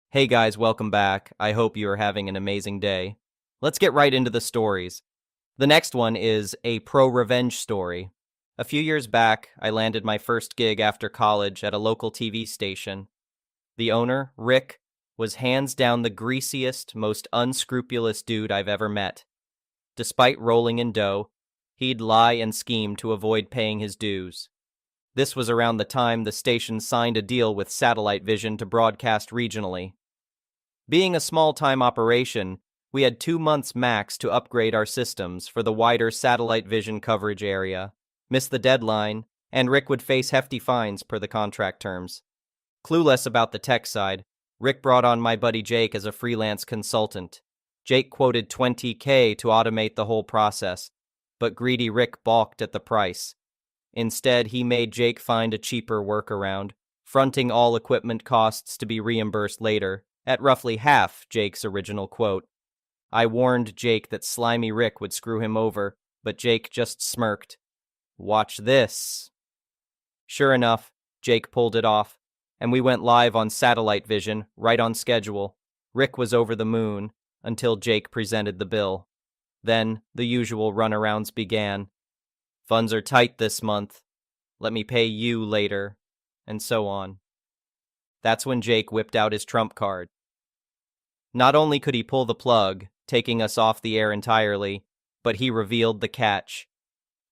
Hey guys, welcome back. I hope you are having an amazing day. Let's get right into the stories. The next one is a pro revenge story. A few years back, I landed my first gig after college at a local TV station. The owner, Rick, was hands down the greasiest, most unscrupulous dude I've ever met. Despite rolling in dough, he'd lie and scheme to avoid paying his dues. This was around the time the station signed a deal with Satellite Vision to broadcast regionally. Being a small-time operation, we had 2 months max to upgrade our systems for the wider satellite vision coverage area. Miss the deadline, and Rick would face hefty fines per the contract terms. Clueless about the tech side, Rick brought on my buddy Jake as a freelance consultant. Jake quoted $20K to automate the whole process, but greedy Rick balked at the price. Instead, he made Jake find a cheaper workaround, fronting all equipment costs to be reimbursed later, at roughly half Jake's original quote. I warned Jake that slimy Rick would screw him over, but Jake just smirked. Watch this. Sure enough, Jake pulled it off, and we went live on satellite vision, right on schedule. Rick was over the moon, until Jake presented the bill. Then, the usual runarounds began. Funds are tight this month. Let me pay you later, and so on. That's when Jake whipped out his trump card. Not only could he pull the plug, taking us off the air entirely, but he revealed the catch.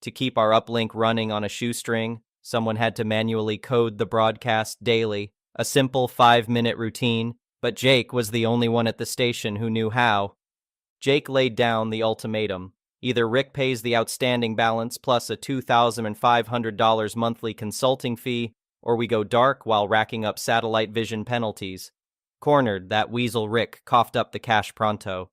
To keep our uplink running on a shoestring, someone had to manually code the broadcast daily, a simple 5-minute routine, but Jake was the only one at the station who knew how. Jake laid down the ultimatum. Either Rick pays the outstanding balance plus a $2,500 monthly consulting fee, or we go dark while racking up satellite vision penalties. Cornered, that weasel Rick coughed up the cash pronto.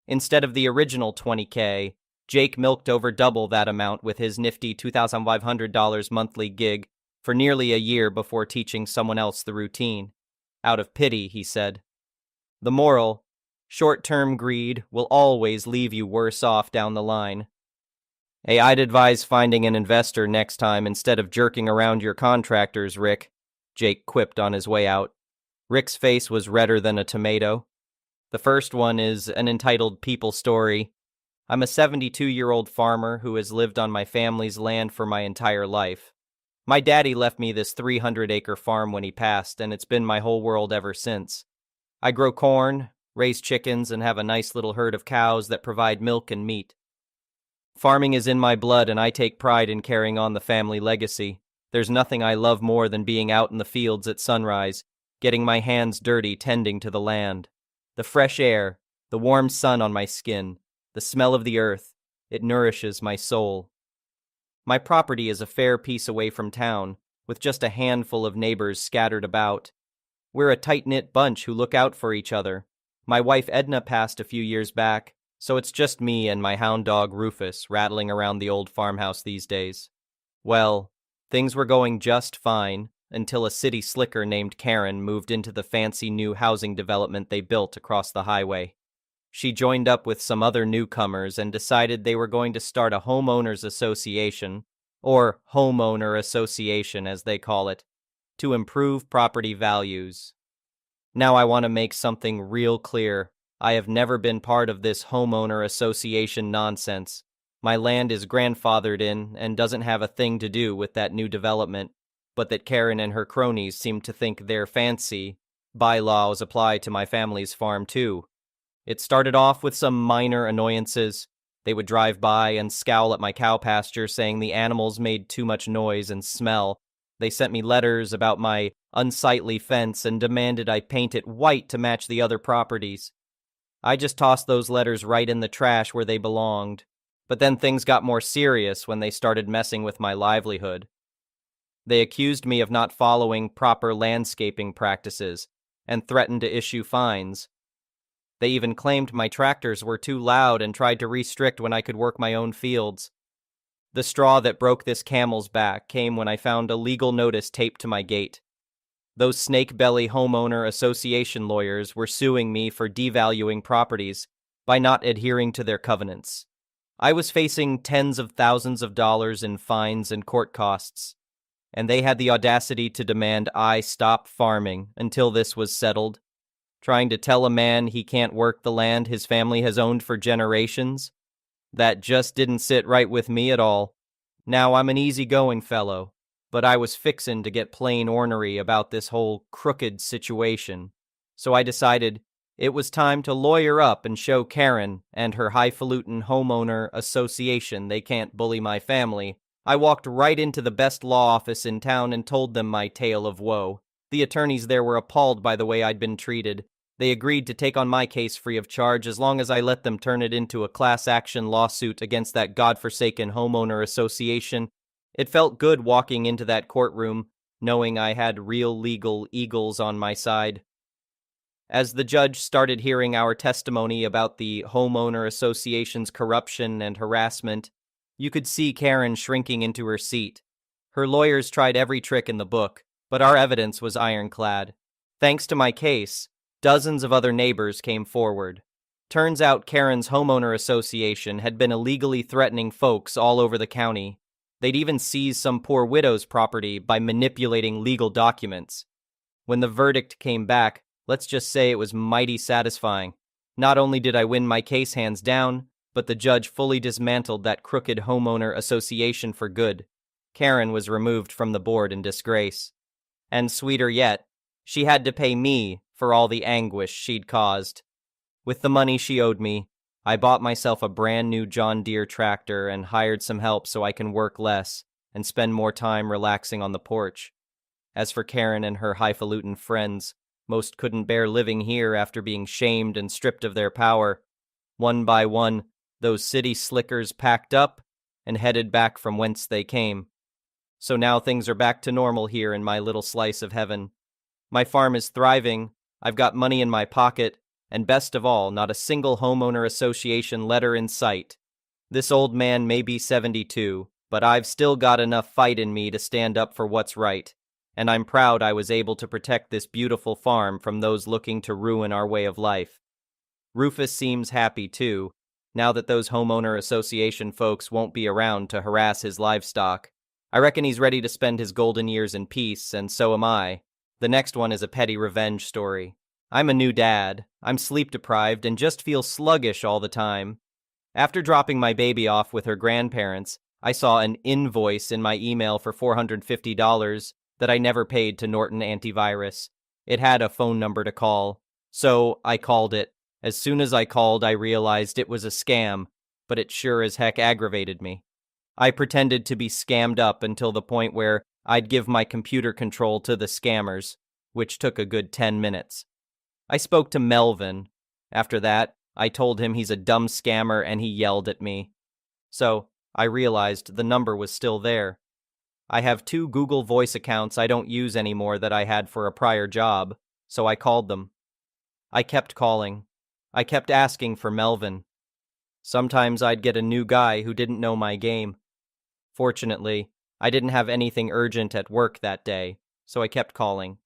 Instead of the original $20K, Jake milked over double that amount with his nifty $2,500 monthly gig for nearly a year before teaching someone else the routine. Out of pity, he said. The moral: short-term greed will always leave you worse off down the line. Hey, I'd advise finding an investor next time instead of jerking around your contractors, Rick, Jake quipped on his way out. Rick's face was redder than a tomato. The first one is an entitled people story. I'm a 72-year-old farmer who has lived on my family's land for my entire life. My daddy left me this 300-acre farm when he passed, and it's been my whole world ever since. I grow corn, raise chickens, and have a nice little herd of cows that provide milk and meat. Farming is in my blood, and I take pride in carrying on the family legacy. There's nothing I love more than being out in the fields at sunrise, getting my hands dirty tending to the land. The fresh air, the warm sun on my skin, the smell of the earth, it nourishes my soul. My property is a fair piece away from town, with just a handful of neighbors scattered about. We're a tight-knit bunch who look out for each other. My wife Edna passed a few years back, so it's just me and my hound dog Rufus rattling around the old farmhouse these days. Well, things were going just fine until a city slicker named Karen moved into the fancy new housing development they built across the highway. She joined up with some other newcomers and decided they were going to start a homeowners association, or homeowner association as they call it, to improve property values. Now I want to make something real clear. I have never been part of this homeowner association nonsense. My land is grandfathered in and doesn't have a thing to do with that new development, but that Karen and her cronies seem to think they're fancy. Bylaws apply to my family's farm too. It started off with some minor annoyances. They would drive by and scowl at my cow pasture, saying the animals made too much noise and smell. They sent me letters about my unsightly fence and demanded I paint it white to match the other properties. I just tossed those letters right in the trash where they belonged. But then things got more serious when they started messing with my livelihood. They accused me of not following proper landscaping practices and threatened to issue fines. They even claimed my tractors were too loud and tried to restrict when I could work my own fields. The straw that broke this camel's back came when I found a legal notice taped to my gate. Those snake-belly homeowner association lawyers were suing me for devaluing properties by not adhering to their covenants. I was facing tens of thousands of dollars in fines and court costs, and they had the audacity to demand I stop farming until this was settled. trying to tell a man he can't work the land his family has owned for generations. That just didn't sit right with me at all. Now, I'm an easygoing fellow, but I was fixin' to get plain ornery about this whole crooked situation. So I decided it was time to lawyer up and show Karen and her highfalutin homeowner association they can't bully my family. I walked right into the best law office in town and told them my tale of woe. The attorneys there were appalled by the way I'd been treated. They agreed to take on my case free of charge as long as I let them turn it into a class action lawsuit against that godforsaken homeowner association. It felt good walking into that courtroom, knowing I had real legal eagles on my side. As the judge started hearing our testimony about the homeowner association's corruption and harassment, you could see Karen shrinking into her seat. Her lawyers tried every trick in the book, but our evidence was ironclad. Thanks to my case, dozens of other neighbors came forward. Turns out Karen's homeowner association had been illegally threatening folks all over the county. They'd even seized some poor widow's property by manipulating legal documents. When the verdict came back, let's just say it was mighty satisfying. Not only did I win my case hands down, but the judge fully dismantled that crooked homeowner association for good. Karen was removed from the board in disgrace. And sweeter yet, she had to pay me for all the anguish she'd caused. With the money she owed me, I bought myself a brand new John Deere tractor and hired some help so I can work less and spend more time relaxing on the porch. As for Karen and her highfalutin friends, most couldn't bear living here after being shamed and stripped of their power. One by one, those city slickers packed up and headed back from whence they came. So now things are back to normal here in my little slice of heaven. My farm is thriving, I've got money in my pocket, and best of all, not a single homeowner association letter in sight. This old man may be 72, but I've still got enough fight in me to stand up for what's right, and I'm proud I was able to protect this beautiful farm from those looking to ruin our way of life. Rufus seems happy, too, now that those homeowner association folks won't be around to harass his livestock. I reckon he's ready to spend his golden years in peace, and so am I. The next one is a petty revenge story. I'm a new dad. I'm sleep-deprived and just feel sluggish all the time. After dropping my baby off with her grandparents, I saw an invoice in my email for $450 that I never paid to Norton Antivirus. It had a phone number to call, so I called it. As soon as I called, I realized it was a scam, but it sure as heck aggravated me. I pretended to be scammed up until the point where I'd give my computer control to the scammers, which took a good 10 minutes. I spoke to Melvin. After that, I told him he's a dumb scammer and he yelled at me. So, I realized the number was still there. I have 2 Google Voice accounts I don't use anymore that I had for a prior job, so I called them. I kept calling. I kept asking for Melvin. Sometimes I'd get a new guy who didn't know my game. Fortunately, I didn't have anything urgent at work that day, so I kept calling.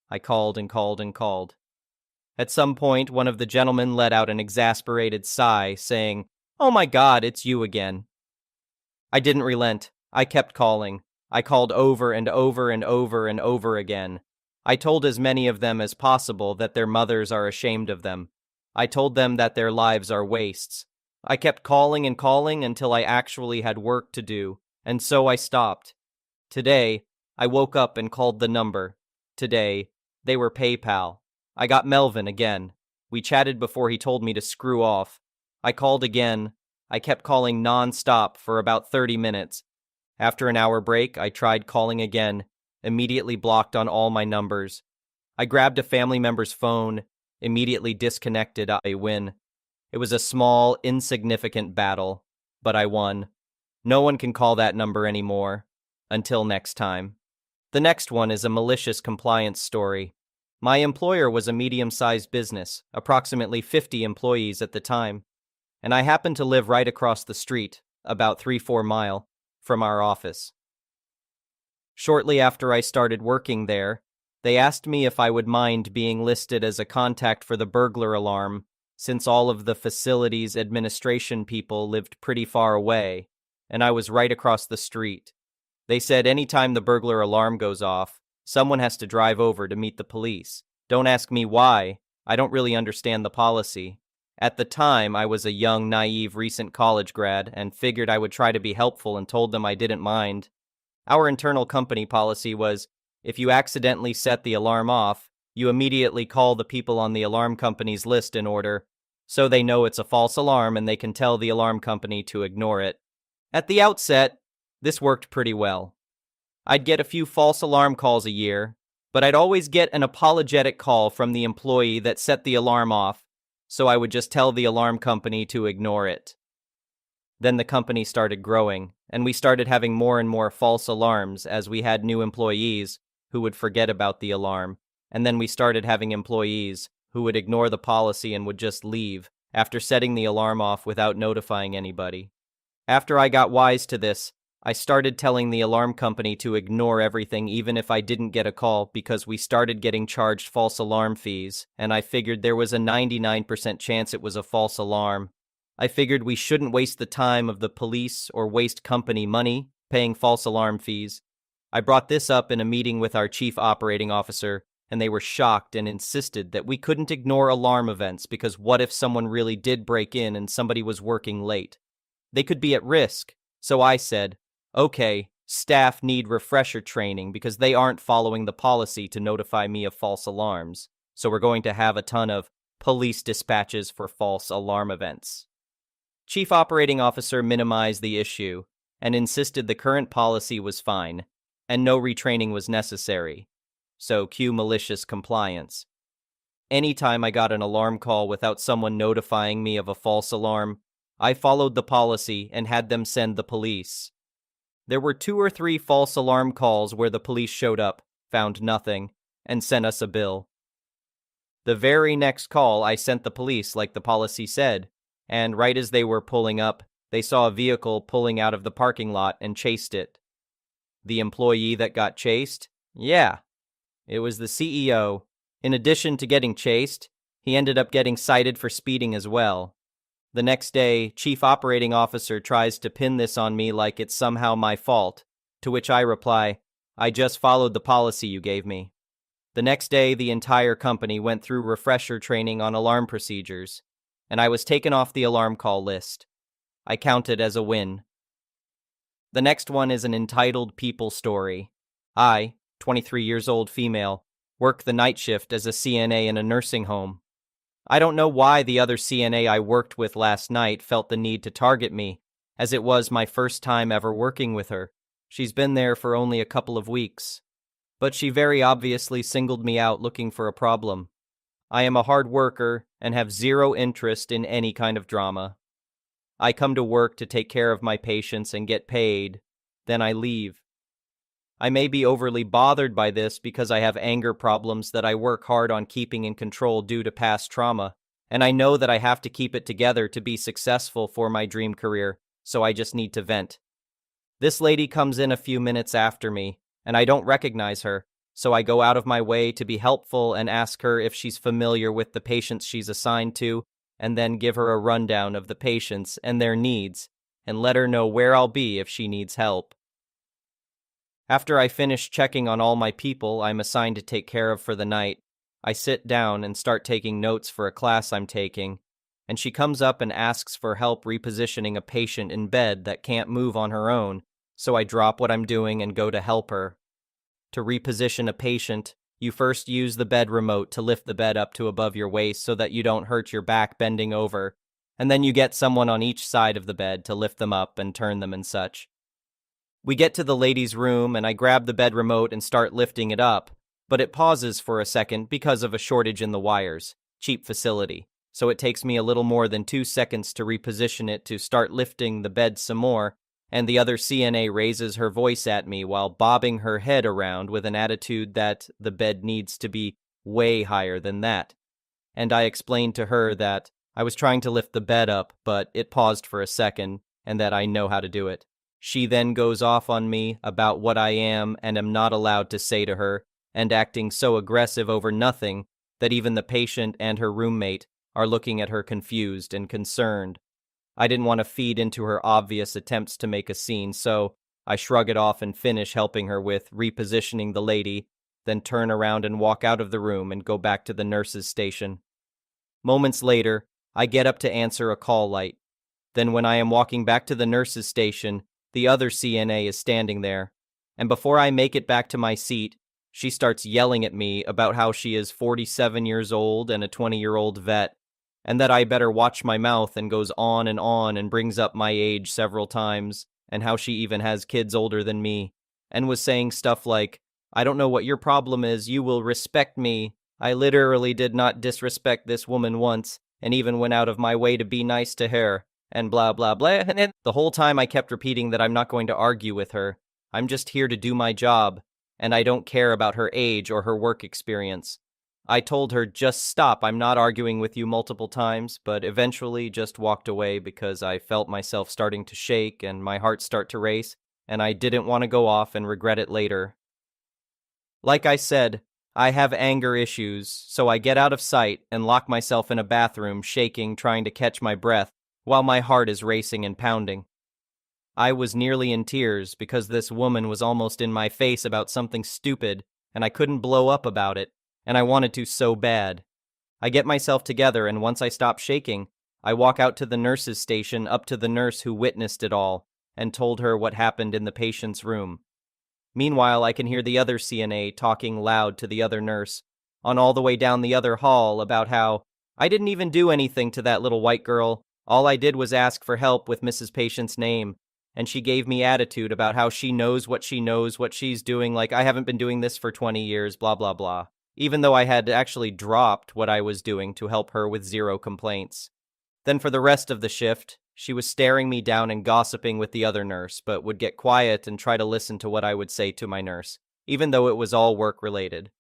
I called and called and called. At some point, one of the gentlemen let out an exasperated sigh, saying, "Oh my God, it's you again." I didn't relent. I kept calling. I called over and over and over and over again. I told as many of them as possible that their mothers are ashamed of them. I told them that their lives are wastes. I kept calling and calling until I actually had work to do, and so I stopped. Today, I woke up and called the number. Today, they were PayPal. I got Melvin again. We chatted before he told me to screw off. I called again. I kept calling non-stop for about 30 minutes. After an hour break, I tried calling again, immediately blocked on all my numbers. I grabbed a family member's phone, immediately disconnected. I win. It was a small, insignificant battle, but I won. No one can call that number anymore. Until next time. The next one is a malicious compliance story. My employer was a medium-sized business, approximately 50 employees at the time, and I happened to live right across the street, about 3-4 miles, from our office. Shortly after I started working there, they asked me if I would mind being listed as a contact for the burglar alarm, since all of the facility's administration people lived pretty far away, and I was right across the street. They said anytime the burglar alarm goes off, someone has to drive over to meet the police. Don't ask me why. I don't really understand the policy. At the time, I was a young, naive, recent college grad and figured I would try to be helpful and told them I didn't mind. Our internal company policy was, if you accidentally set the alarm off, you immediately call the people on the alarm company's list in order, so they know it's a false alarm and they can tell the alarm company to ignore it. At the outset, this worked pretty well. I'd get a few false alarm calls a year, but I'd always get an apologetic call from the employee that set the alarm off, so I would just tell the alarm company to ignore it. Then the company started growing, and we started having more and more false alarms as we had new employees who would forget about the alarm, and then we started having employees who would ignore the policy and would just leave after setting the alarm off without notifying anybody. After I got wise to this, I started telling the alarm company to ignore everything even if I didn't get a call because we started getting charged false alarm fees, and I figured there was a 99% chance it was a false alarm. I figured we shouldn't waste the time of the police or waste company money paying false alarm fees. I brought this up in a meeting with our chief operating officer, and they were shocked and insisted that we couldn't ignore alarm events because what if someone really did break in and somebody was working late? They could be at risk. So I said, okay, staff need refresher training because they aren't following the policy to notify me of false alarms. So we're going to have a ton of police dispatches for false alarm events. Chief Operating Officer minimized the issue and insisted the current policy was fine and no retraining was necessary. So cue malicious compliance. Anytime I got an alarm call without someone notifying me of a false alarm, I followed the policy and had them send the police. There were 2 or 3 false alarm calls where the police showed up, found nothing, and sent us a bill. The very next call, I sent the police like the policy said, and right as they were pulling up, they saw a vehicle pulling out of the parking lot and chased it. The employee that got chased? Yeah, it was the CEO. In addition to getting chased, he ended up getting cited for speeding as well. The next day, Chief Operating Officer tries to pin this on me like it's somehow my fault, to which I reply, I just followed the policy you gave me. The next day, the entire company went through refresher training on alarm procedures, and I was taken off the alarm call list. I count it as a win. The next one is an entitled people story. I, 23 years old female, work the night shift as a CNA in a nursing home. I don't know why the other CNA I worked with last night felt the need to target me, as it was my first time ever working with her. She's been there for only a couple of weeks. But she very obviously singled me out looking for a problem. I am a hard worker and have zero interest in any kind of drama. I come to work to take care of my patients and get paid, then I leave. I may be overly bothered by this because I have anger problems that I work hard on keeping in control due to past trauma, and I know that I have to keep it together to be successful for my dream career, so I just need to vent. This lady comes in a few minutes after me, and I don't recognize her, so I go out of my way to be helpful and ask her if she's familiar with the patients she's assigned to, and then give her a rundown of the patients and their needs, and let her know where I'll be if she needs help. After I finish checking on all my people I'm assigned to take care of for the night, I sit down and start taking notes for a class I'm taking, and she comes up and asks for help repositioning a patient in bed that can't move on her own, so I drop what I'm doing and go to help her. To reposition a patient, you first use the bed remote to lift the bed up to above your waist so that you don't hurt your back bending over, and then you get someone on each side of the bed to lift them up and turn them and such. We get to the lady's room and I grab the bed remote and start lifting it up, but it pauses for a second because of a shortage in the wires. Cheap facility. So it takes me a little more than 2 seconds to reposition it to start lifting the bed some more, and the other CNA raises her voice at me while bobbing her head around with an attitude that the bed needs to be way higher than that. And I explained to her that I was trying to lift the bed up, but it paused for a second, and that I know how to do it. She then goes off on me about what I am and am not allowed to say to her, and acting so aggressive over nothing that even the patient and her roommate are looking at her confused and concerned. I didn't want to feed into her obvious attempts to make a scene, so I shrug it off and finish helping her with repositioning the lady, then turn around and walk out of the room and go back to the nurse's station. Moments later, I get up to answer a call light. Then when I am walking back to the nurse's station, the other CNA is standing there. And before I make it back to my seat, she starts yelling at me about how she is 47 years old and a 20-year-old vet, and that I better watch my mouth, and goes on and brings up my age several times, and how she even has kids older than me, and was saying stuff like, "I don't know what your problem is, you will respect me. I literally did not disrespect this woman once, and even went out of my way to be nice to her," and blah blah blah. And the whole time I kept repeating that I'm not going to argue with her. I'm just here to do my job, and I don't care about her age or her work experience. I told her, just stop, I'm not arguing with you, multiple times, but eventually just walked away because I felt myself starting to shake and my heart start to race, and I didn't want to go off and regret it later. Like I said, I have anger issues, so I get out of sight and lock myself in a bathroom, shaking, trying to catch my breath, while my heart is racing and pounding. I was nearly in tears because this woman was almost in my face about something stupid, and I couldn't blow up about it, and I wanted to so bad. I get myself together, and once I stop shaking, I walk out to the nurse's station, up to the nurse who witnessed it all, and told her what happened in the patient's room. Meanwhile, I can hear the other CNA talking loud to the other nurse, on all the way down the other hall, about how, "I didn't even do anything to that little white girl. All I did was ask for help with Mrs. Patient's name, and she gave me attitude about how she knows what she's doing, like I haven't been doing this for 20 years, blah blah blah," even though I had actually dropped what I was doing to help her with zero complaints. Then for the rest of the shift, she was staring me down and gossiping with the other nurse, but would get quiet and try to listen to what I would say to my nurse, even though it was all work-related.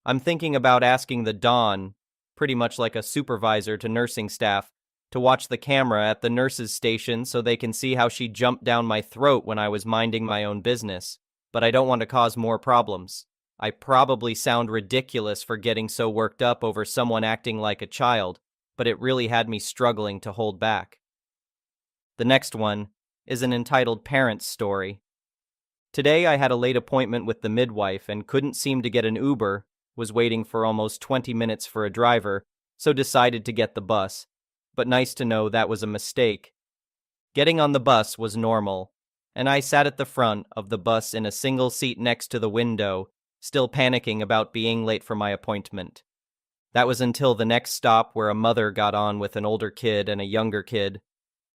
I'm thinking about asking the Don, pretty much like a supervisor to nursing staff, to watch the camera at the nurse's station so they can see how she jumped down my throat when I was minding my own business, but I don't want to cause more problems. I probably sound ridiculous for getting so worked up over someone acting like a child, but it really had me struggling to hold back. The next one is an entitled Parents Story. Today I had a late appointment with the midwife and couldn't seem to get an Uber, was waiting for almost 20 minutes for a driver, so decided to get the bus. But nice to know that was a mistake. Getting on the bus was normal, and I sat at the front of the bus in a single seat next to the window, still panicking about being late for my appointment. That was until the next stop, where a mother got on with an older kid and a younger kid.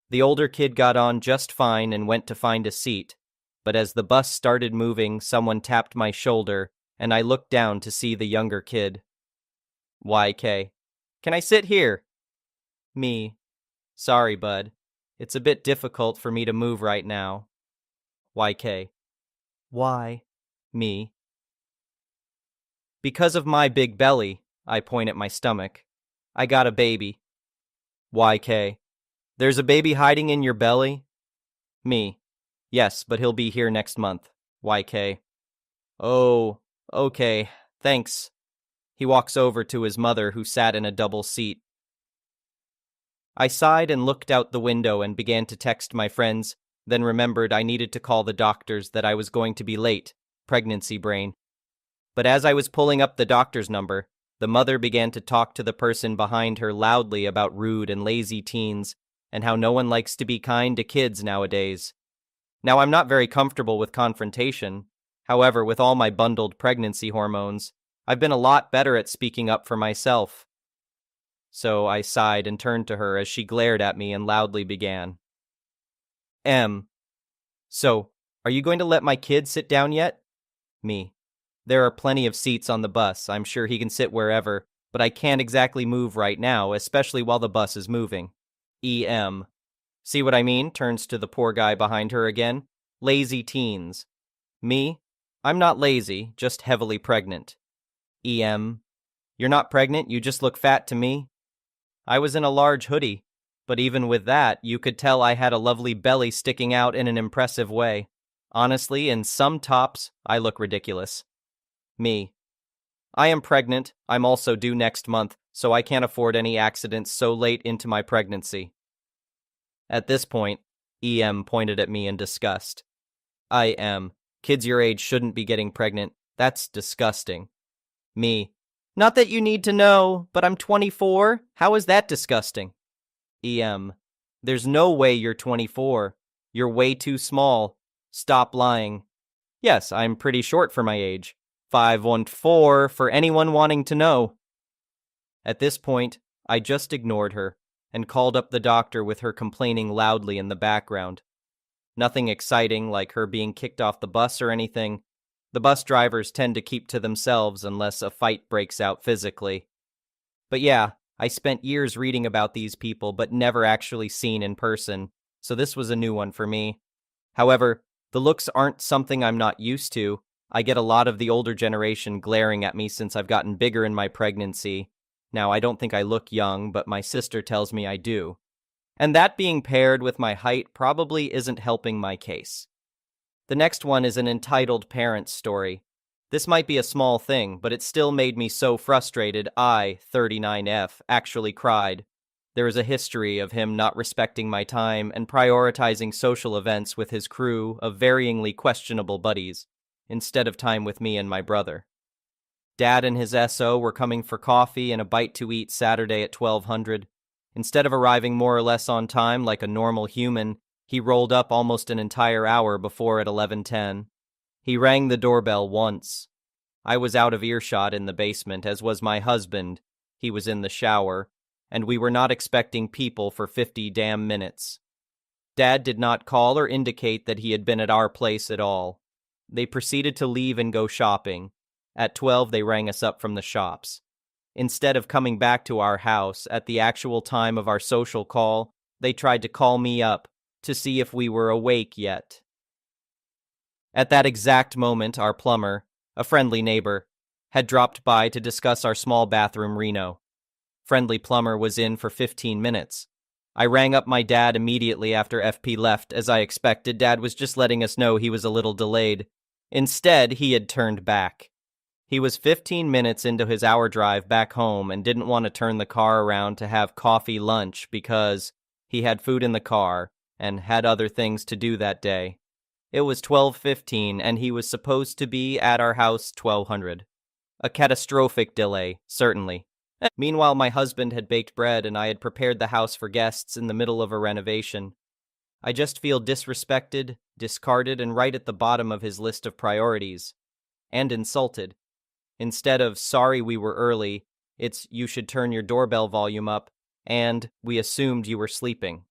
The older kid got on just fine and went to find a seat, but as the bus started moving, someone tapped my shoulder, and I looked down to see the younger kid. YK. "Can I sit here?" Me. "Sorry, bud. It's a bit difficult for me to move right now." YK. "Why?" Me. "Because of my big belly," I point at my stomach. "I got a baby." YK. "There's a baby hiding in your belly?" Me. "Yes, but he'll be here next month." YK. "Oh, okay, thanks." He walks over to his mother, who sat in a double seat. I sighed and looked out the window and began to text my friends, then remembered I needed to call the doctors, that I was going to be late. Pregnancy brain. But as I was pulling up the doctor's number, the mother began to talk to the person behind her loudly about rude and lazy teens, and how no one likes to be kind to kids nowadays. Now, I'm not very comfortable with confrontation. However, with all my bundled pregnancy hormones, I've been a lot better at speaking up for myself. So I sighed and turned to her as she glared at me and loudly began. So, are you going to let my kid sit down yet? Me. There are plenty of seats on the bus. I'm sure he can sit wherever, but I can't exactly move right now, especially while the bus is moving. See what I mean? Turns to the poor guy behind her again. Lazy teens. Me. I'm not lazy, just heavily pregnant. You're not pregnant, you just look fat to me. I was in a large hoodie, but even with that, you could tell I had a lovely belly sticking out in an impressive way. Honestly, in some tops, I look ridiculous. Me. I am pregnant. I'm also due next month, so I can't afford any accidents so late into my pregnancy. At this point, pointed at me in disgust. Kids your age shouldn't be getting pregnant. That's disgusting. Me. Not that you need to know, but I'm 24. How is that disgusting? EM. There's no way you're 24. You're way too small. Stop lying. Yes, I'm pretty short for my age. 5'14" for anyone wanting to know. At this point, I just ignored her and called up the doctor with her complaining loudly in the background. Nothing exciting like her being kicked off the bus or anything. The bus drivers tend to keep to themselves unless a fight breaks out physically. But yeah, I spent years reading about these people but never actually seen in person, so this was a new one for me. However, the looks aren't something I'm not used to. I get a lot of the older generation glaring at me since I've gotten bigger in my pregnancy. Now, I don't think I look young, but my sister tells me I do. And that being paired with my height probably isn't helping my case. The next one is an entitled parent's story. This might be a small thing, but it still made me so frustrated I, 39F, actually cried. There is a history of him not respecting my time and prioritizing social events with his crew of varyingly questionable buddies, instead of time with me and my brother. Dad and his SO were coming for coffee and a bite to eat Saturday at 1200. Instead of arriving more or less on time like a normal human, he rolled up almost an entire hour before at 11:10. He rang the doorbell once. I was out of earshot in the basement, as was my husband. He was in the shower, and we were not expecting people for 50 damn minutes. Dad did not call or indicate that he had been at our place at all. They proceeded to leave and go shopping. At 12, they rang us up from the shops. Instead of coming back to our house at the actual time of our social call, they tried to call me up to see if we were awake yet. At that exact moment, our plumber, a friendly neighbor, had dropped by to discuss our small bathroom reno. Friendly plumber was in for 15 minutes. I rang up my dad immediately after FP left. As I expected, Dad was just letting us know he was a little delayed. Instead, he had turned back. He was 15 minutes into his hour drive back home and didn't want to turn the car around to have coffee lunch because he had food in the car and had other things to do that day. It was 12:15 and he was supposed to be at our house 1200. A catastrophic delay, certainly. Meanwhile, my husband had baked bread and I had prepared the house for guests in the middle of a renovation. I just feel disrespected, discarded, and right at the bottom of his list of priorities. And insulted. Instead of, sorry we were early, it's, you should turn your doorbell volume up, and, we assumed you were sleeping.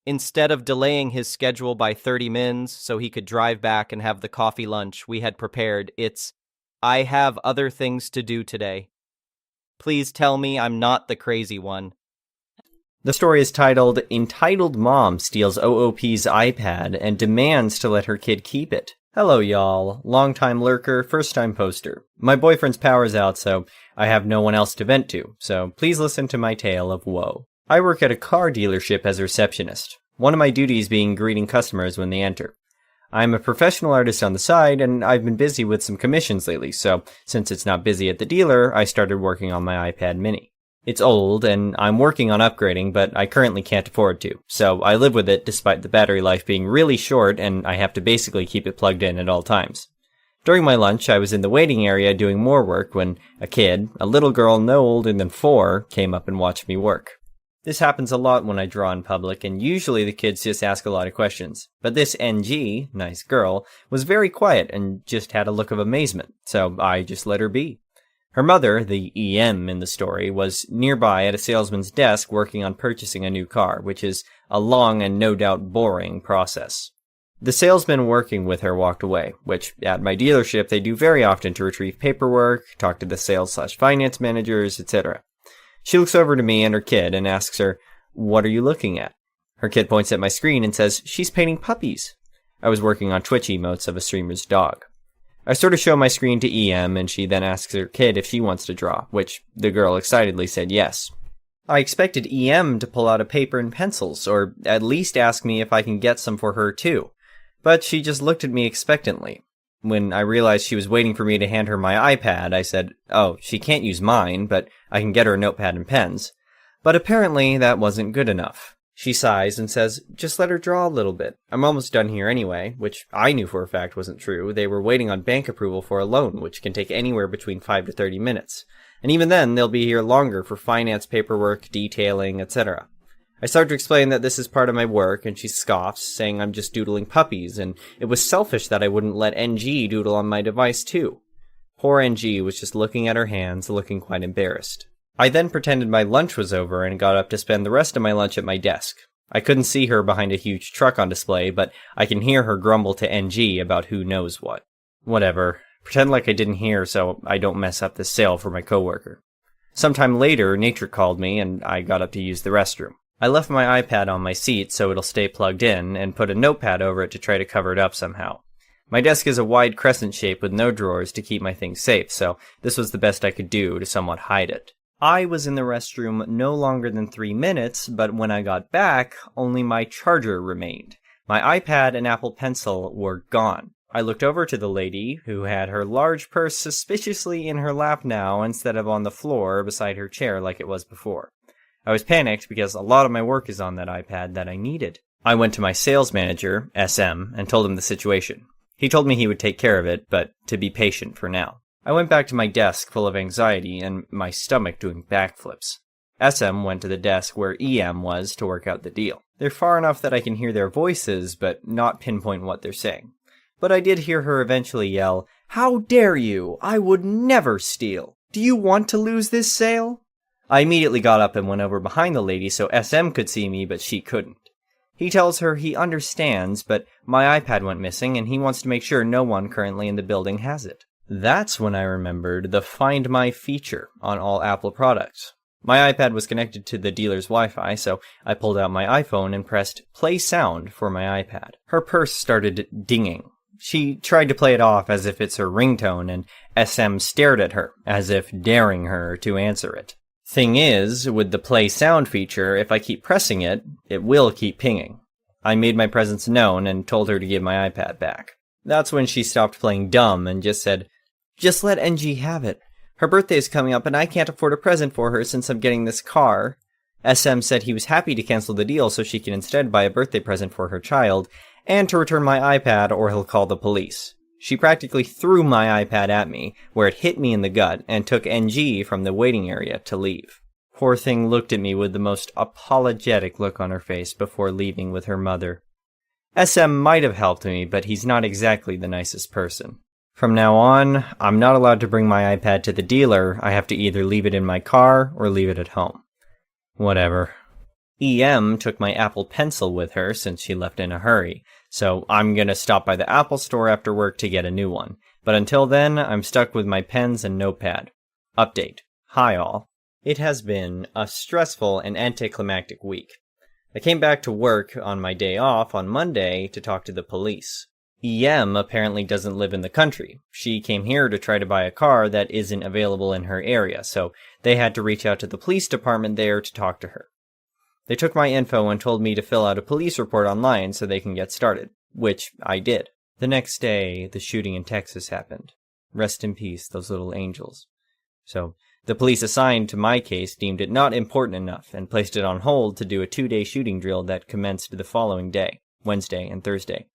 Instead of delaying his schedule by 30 mins so he could drive back and have the coffee lunch we had prepared, it's, I have other things to do today. Please tell me I'm not the crazy one. The story is titled, Entitled Mom Steals OOP's iPad and Demands to Let Her Kid Keep It. Hello, y'all. Long-time lurker, first-time poster. My boyfriend's power's out, so I have no one else to vent to, so please listen to my tale of woe. I work at a car dealership as a receptionist, one of my duties being greeting customers when they enter. I'm a professional artist on the side, and I've been busy with some commissions lately, so since it's not busy at the dealer, I started working on my iPad mini. It's old, and I'm working on upgrading, but I currently can't afford to, so I live with it despite the battery life being really short and I have to basically keep it plugged in at all times. During my lunch, I was in the waiting area doing more work when a kid, a little girl no older than 4, came up and watched me work. This happens a lot when I draw in public, and usually the kids just ask a lot of questions. But this NG, nice girl, was very quiet and just had a look of amazement, so I just let her be. Her mother, the EM in the story, was nearby at a salesman's desk working on purchasing a new car, which is a long and no doubt boring process. The salesman working with her walked away, which at my dealership they do very often to retrieve paperwork, talk to the sales/finance managers, etc. She looks over to me and her kid and asks her, "What are you looking at?" Her kid points at my screen and says, "She's painting puppies." I was working on Twitch emotes of a streamer's dog. I sort of show my screen to EM, and she then asks her kid if she wants to draw, which the girl excitedly said yes. I expected EM to pull out a paper and pencils, or at least ask me if I can get some for her too, but she just looked at me expectantly. When I realized she was waiting for me to hand her my iPad, I said, "Oh, she can't use mine, but I can get her a notepad and pens." But apparently that wasn't good enough. She sighs and says, "Just let her draw a little bit. I'm almost done here anyway," which I knew for a fact wasn't true. They were waiting on bank approval for a loan, which can take anywhere between 5 to 30 minutes. And even then, they'll be here longer for finance paperwork, detailing, etc. I start to explain that this is part of my work, and she scoffs, saying I'm just doodling puppies, and it was selfish that I wouldn't let NG doodle on my device too. Poor NG was just looking at her hands, looking quite embarrassed. I then pretended my lunch was over and got up to spend the rest of my lunch at my desk. I couldn't see her behind a huge truck on display, but I can hear her grumble to NG about who knows what. Whatever. Pretend like I didn't hear so I don't mess up this sale for my coworker. Sometime later, Nature called me and I got up to use the restroom. I left my iPad on my seat so it'll stay plugged in and put a notepad over it to try to cover it up somehow. My desk is a wide crescent shape with no drawers to keep my things safe, so this was the best I could do to somewhat hide it. I was in the restroom no longer than 3 minutes, but when I got back, only my charger remained. My iPad and Apple Pencil were gone. I looked over to the lady, who had her large purse suspiciously in her lap now instead of on the floor beside her chair like it was before. I was panicked because a lot of my work is on that iPad that I needed. I went to my sales manager, SM, and told him the situation. He told me he would take care of it, but to be patient for now. I went back to my desk full of anxiety and my stomach doing backflips. SM went to the desk where EM was to work out the deal. They're far enough that I can hear their voices, but not pinpoint what they're saying. But I did hear her eventually yell, "How dare you! I would never steal! Do you want to lose this sale?" I immediately got up and went over behind the lady so SM could see me, but she couldn't. He tells her he understands, but my iPad went missing and he wants to make sure no one currently in the building has it. That's when I remembered the Find My feature on all Apple products. My iPad was connected to the dealer's Wi-Fi, so I pulled out my iPhone and pressed play sound for my iPad. Her purse started dinging. She tried to play it off as if it's her ringtone, and SM stared at her, as if daring her to answer it. Thing is, with the play sound feature, if I keep pressing it, it will keep pinging. I made my presence known and told her to give my iPad back. That's when she stopped playing dumb and just said, "Just let NG have it. Her birthday is coming up and I can't afford a present for her since I'm getting this car." SM said he was happy to cancel the deal so she can instead buy a birthday present for her child, and to return my iPad or he'll call the police. She practically threw my iPad at me, where it hit me in the gut, and took NG from the waiting area to leave. Poor thing looked at me with the most apologetic look on her face before leaving with her mother. SM might have helped me, but he's not exactly the nicest person. From now on, I'm not allowed to bring my iPad to the dealer. I have to either leave it in my car or leave it at home. Whatever. EM took my Apple Pencil with her since she left in a hurry, so I'm gonna stop by the Apple store after work to get a new one. But until then, I'm stuck with my pens and notepad. Update. Hi all. It has been a stressful and anticlimactic week. I came back to work on my day off on Monday to talk to the police. EM apparently doesn't live in the country. She came here to try to buy a car that isn't available in her area, so they had to reach out to the police department there to talk to her. They took my info and told me to fill out a police report online so they can get started, which I did. The next day, the shooting in Texas happened. Rest in peace, those little angels. So, the police assigned to my case deemed it not important enough and placed it on hold to do a 2-day shooting drill that commenced the following day, Wednesday and Thursday.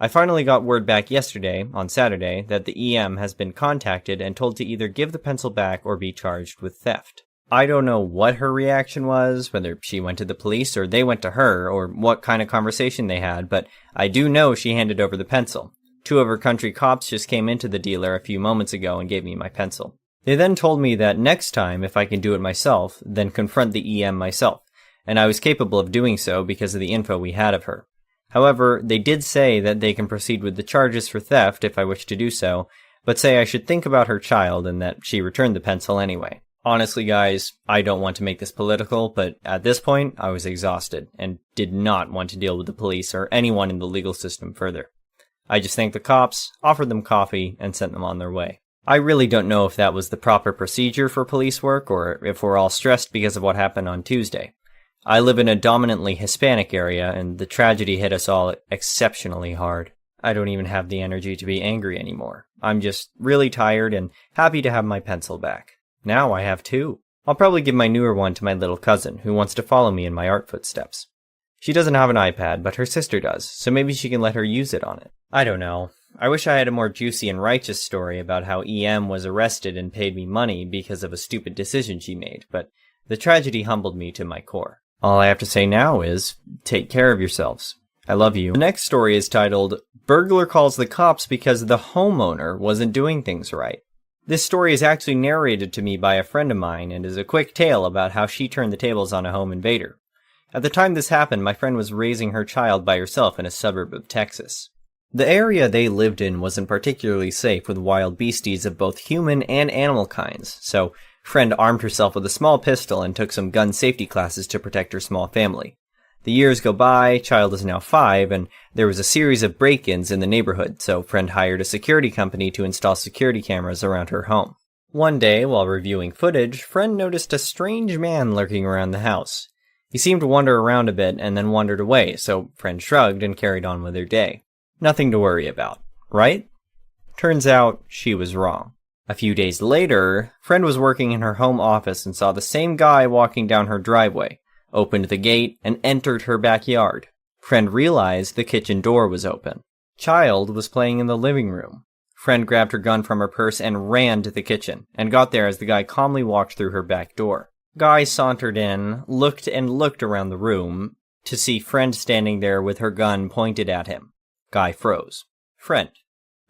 I finally got word back yesterday, on Saturday, that the EM has been contacted and told to either give the pencil back or be charged with theft. I don't know what her reaction was, whether she went to the police or they went to her, or what kind of conversation they had, but I do know she handed over the pencil. 2 of her country cops just came into the dealer a few moments ago and gave me my pencil. They then told me that next time, if I can do it myself, then confront the EM myself, and I was capable of doing so because of the info we had of her. However, they did say that they can proceed with the charges for theft if I wish to do so, but say I should think about her child and that she returned the pencil anyway. Honestly, guys, I don't want to make this political, but at this point, I was exhausted and did not want to deal with the police or anyone in the legal system further. I just thanked the cops, offered them coffee, and sent them on their way. I really don't know if that was the proper procedure for police work or if we're all stressed because of what happened on Tuesday. I live in a dominantly Hispanic area, and the tragedy hit us all exceptionally hard. I don't even have the energy to be angry anymore. I'm just really tired and happy to have my pencil back. Now I have 2. I'll probably give my newer one to my little cousin, who wants to follow me in my art footsteps. She doesn't have an iPad, but her sister does, so maybe she can let her use it on it. I don't know. I wish I had a more juicy and righteous story about how EM was arrested and paid me money because of a stupid decision she made, but the tragedy humbled me to my core. All I have to say now is, take care of yourselves. I love you. The next story is titled, Burglar Calls the Cops Because the Homeowner Wasn't Doing Things Right. This story is actually narrated to me by a friend of mine and is a quick tale about how she turned the tables on a home invader. At the time this happened, my friend was raising her child by herself in a suburb of Texas. The area they lived in wasn't particularly safe with wild beasties of both human and animal kinds, so friend armed herself with a small pistol and took some gun safety classes to protect her small family. The years go by, child is now 5, and there was a series of break-ins in the neighborhood, so friend hired a security company to install security cameras around her home. One day, while reviewing footage, friend noticed a strange man lurking around the house. He seemed to wander around a bit and then wandered away, so friend shrugged and carried on with her day. Nothing to worry about, right? Turns out, she was wrong. A few days later, friend was working in her home office and saw the same guy walking down her driveway, opened the gate, and entered her backyard. Friend realized the kitchen door was open. Child was playing in the living room. Friend grabbed her gun from her purse and ran to the kitchen, and got there as the guy calmly walked through her back door. Guy sauntered in, looked around the room, to see friend standing there with her gun pointed at him. Guy froze. Friend,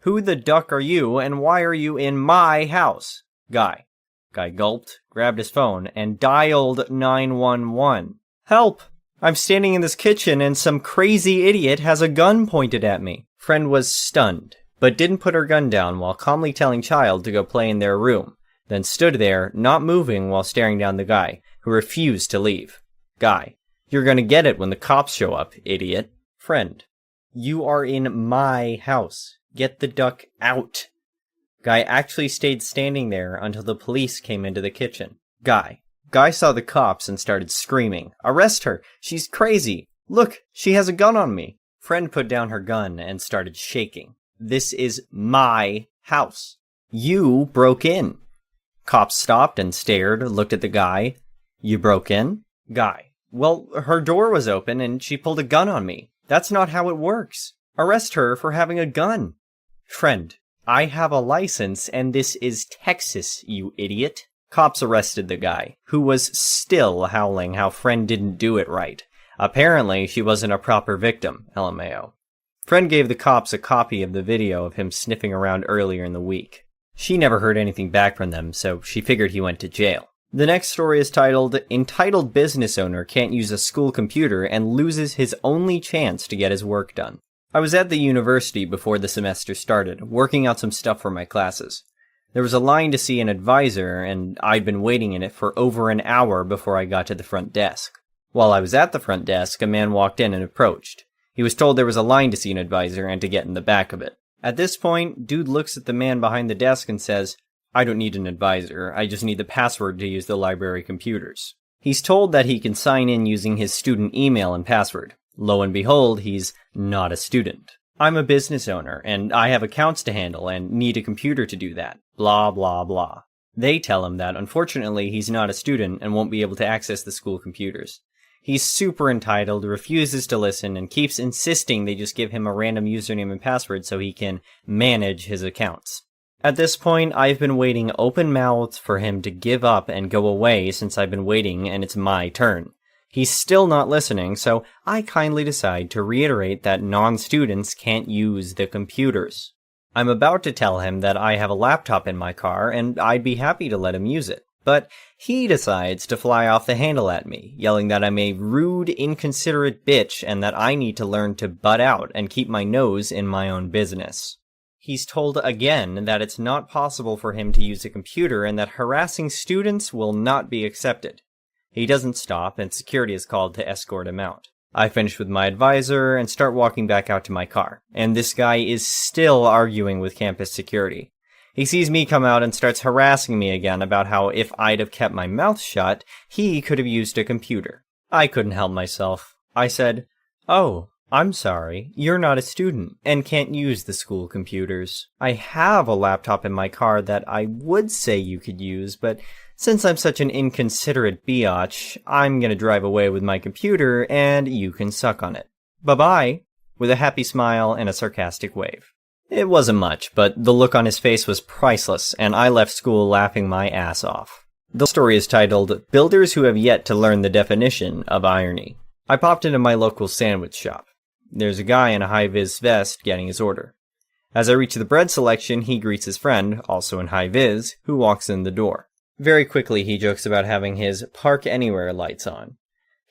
who the duck are you, and why are you in my house? Guy gulped, grabbed his phone, and dialed 911. Help! I'm standing in this kitchen and some crazy idiot has a gun pointed at me. Friend was stunned, but didn't put her gun down while calmly telling child to go play in their room, then stood there, not moving while staring down the guy, who refused to leave. Guy, you're gonna get it when the cops show up, idiot. Friend, you are in my house. Get the duck out. Guy actually stayed standing there until the police came into the kitchen. Guy saw the cops and started screaming, "Arrest her! She's crazy! Look, she has a gun on me!" Friend put down her gun and started shaking. This is my house. You broke in. Cops stopped and stared, looked at the guy. You broke in? Guy, well, her door was open and she pulled a gun on me. That's not how it works. Arrest her for having a gun. Friend, I have a license, and this is Texas, you idiot. Cops arrested the guy, who was still howling how friend didn't do it right. Apparently, she wasn't a proper victim, LMAO. Friend gave the cops a copy of the video of him sniffing around earlier in the week. She never heard anything back from them, so she figured he went to jail. The next story is titled, Entitled Business Owner Can't Use a School Computer and Loses His Only Chance to Get His Work Done. I was at the university before the semester started, working out some stuff for my classes. There was a line to see an advisor, and I'd been waiting in it for over an hour before I got to the front desk. While I was at the front desk, a man walked in and approached. He was told there was a line to see an advisor and to get in the back of it. At this point, dude looks at the man behind the desk and says, "I don't need an advisor, I just need the password to use the library computers." He's told that he can sign in using his student email and password. Lo and behold, he's not a student. I'm a business owner, and I have accounts to handle and need a computer to do that. Blah, blah, blah. They tell him that, unfortunately, he's not a student and won't be able to access the school computers. He's super entitled, refuses to listen, and keeps insisting they just give him a random username and password so he can manage his accounts. At this point, I've been waiting open-mouthed for him to give up and go away since I've been waiting and it's my turn. He's still not listening, so I kindly decide to reiterate that non-students can't use the computers. I'm about to tell him that I have a laptop in my car and I'd be happy to let him use it. But he decides to fly off the handle at me, yelling that I'm a rude, inconsiderate bitch and that I need to learn to butt out and keep my nose in my own business. He's told again that it's not possible for him to use a computer and that harassing students will not be accepted. He doesn't stop, and security is called to escort him out. I finish with my advisor and start walking back out to my car, and this guy is still arguing with campus security. He sees me come out and starts harassing me again about how if I'd have kept my mouth shut, he could have used a computer. I couldn't help myself. I said, "Oh, I'm sorry, you're not a student and can't use the school computers. I have a laptop in my car that I would say you could use, but since I'm such an inconsiderate biatch, I'm gonna drive away with my computer and you can suck on it. Bye-bye," with a happy smile and a sarcastic wave. It wasn't much, but the look on his face was priceless, and I left school laughing my ass off. The story is titled, Builders Who Have Yet to Learn the Definition of Irony. I popped into my local sandwich shop. There's a guy in a high-vis vest getting his order. As I reach the bread selection, he greets his friend, also in high-vis, who walks in the door. Very quickly, he jokes about having his Park Anywhere lights on.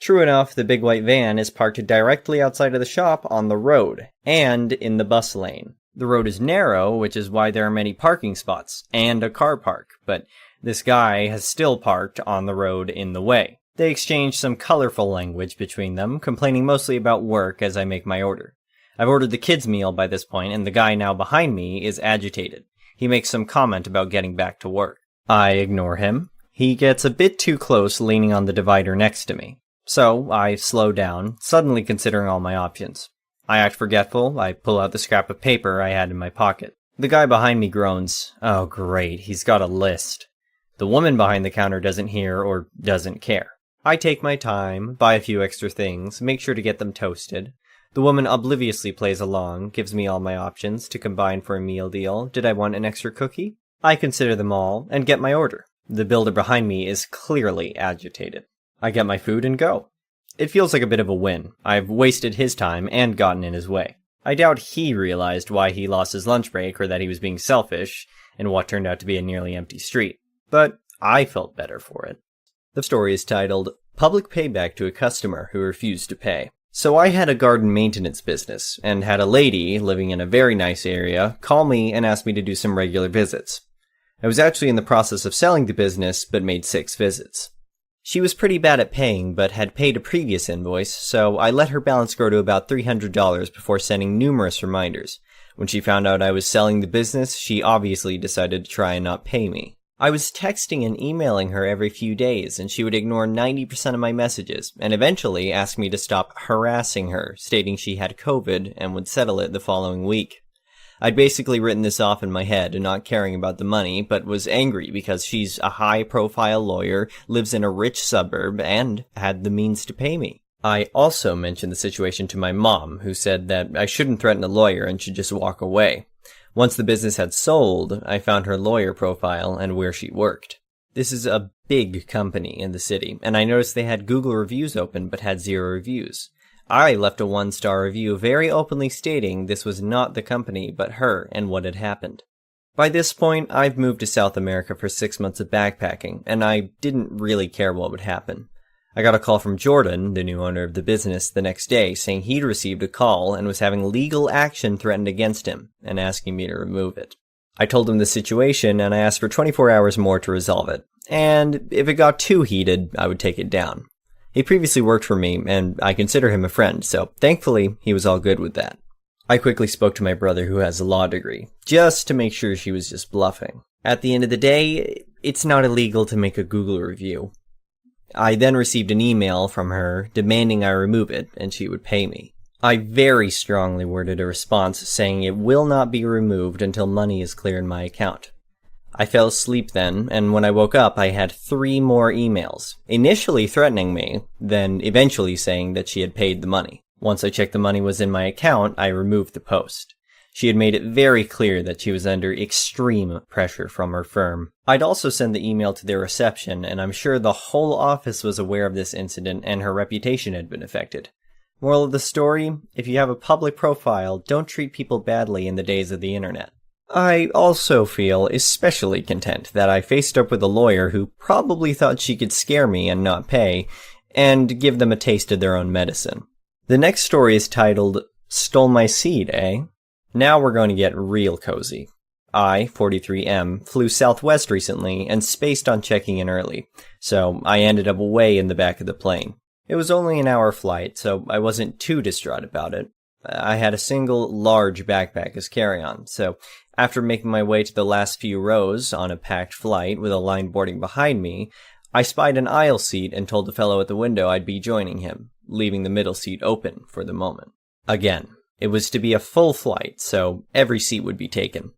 True enough, the big white van is parked directly outside of the shop on the road, and in the bus lane. The road is narrow, which is why there are many parking spots, and a car park, but this guy has still parked on the road in the way. They exchange some colorful language between them, complaining mostly about work as I make my order. I've ordered the kids' meal by this point, and the guy now behind me is agitated. He makes some comment about getting back to work. I ignore him. He gets a bit too close, leaning on the divider next to me. So, I slow down, suddenly considering all my options. I act forgetful. I pull out the scrap of paper I had in my pocket. The guy behind me groans. Oh great, he's got a list. The woman behind the counter doesn't hear or doesn't care. I take my time, buy a few extra things, make sure to get them toasted. The woman obliviously plays along, gives me all my options to combine for a meal deal. Did I want an extra cookie? I consider them all, and get my order. The builder behind me is clearly agitated. I get my food and go. It feels like a bit of a win. I've wasted his time and gotten in his way. I doubt he realized why he lost his lunch break or that he was being selfish in what turned out to be a nearly empty street. But I felt better for it. The story is titled, Public Payback to a Customer Who Refused to Pay. So I had a garden maintenance business, and had a lady living in a very nice area call me and ask me to do some regular visits. I was actually in the process of selling the business, but made 6 visits. She was pretty bad at paying, but had paid a previous invoice, so I let her balance grow to about $300 before sending numerous reminders. When she found out I was selling the business, she obviously decided to try and not pay me. I was texting and emailing her every few days, and she would ignore 90% of my messages, and eventually ask me to stop harassing her, stating she had COVID and would settle it the following week. I'd basically written this off in my head, not caring about the money, but was angry because she's a high-profile lawyer, lives in a rich suburb, and had the means to pay me. I also mentioned the situation to my mom, who said that I shouldn't threaten a lawyer and should just walk away. Once the business had sold, I found her lawyer profile and where she worked. This is a big company in the city, and I noticed they had Google reviews open but had 0 reviews. I left a 1-star review very openly stating this was not the company but her and what had happened. By this point, I've moved to South America for 6 months of backpacking, and I didn't really care what would happen. I got a call from Jordan, the new owner of the business, the next day, saying he'd received a call and was having legal action threatened against him, and asking me to remove it. I told him the situation, and I asked for 24 hours more to resolve it, and if it got too heated, I would take it down. He previously worked for me, and I consider him a friend, so thankfully, he was all good with that. I quickly spoke to my brother who has a law degree, just to make sure she was just bluffing. At the end of the day, it's not illegal to make a Google review. I then received an email from her demanding I remove it and she would pay me. I very strongly worded a response saying it will not be removed until money is clear in my account. I fell asleep then, and when I woke up I had 3 more emails, initially threatening me, then eventually saying that she had paid the money. Once I checked the money was in my account, I removed the post. She had made it very clear that she was under extreme pressure from her firm. I'd also sent the email to their reception, and I'm sure the whole office was aware of this incident and her reputation had been affected. Moral of the story, if you have a public profile, don't treat people badly in the days of the internet. I also feel especially content that I faced up with a lawyer who probably thought she could scare me and not pay, and give them a taste of their own medicine. The next story is titled, Stole My Seed, eh? Now we're going to get real cozy. I, 43M, flew southwest recently and spaced on checking in early, so I ended up way in the back of the plane. It was only an hour flight, so I wasn't too distraught about it. I had a single large backpack as carry-on, so after making my way to the last few rows on a packed flight with a line boarding behind me, I spied an aisle seat and told the fellow at the window I'd be joining him, leaving the middle seat open for the moment. Again, it was to be a full flight, so every seat would be taken.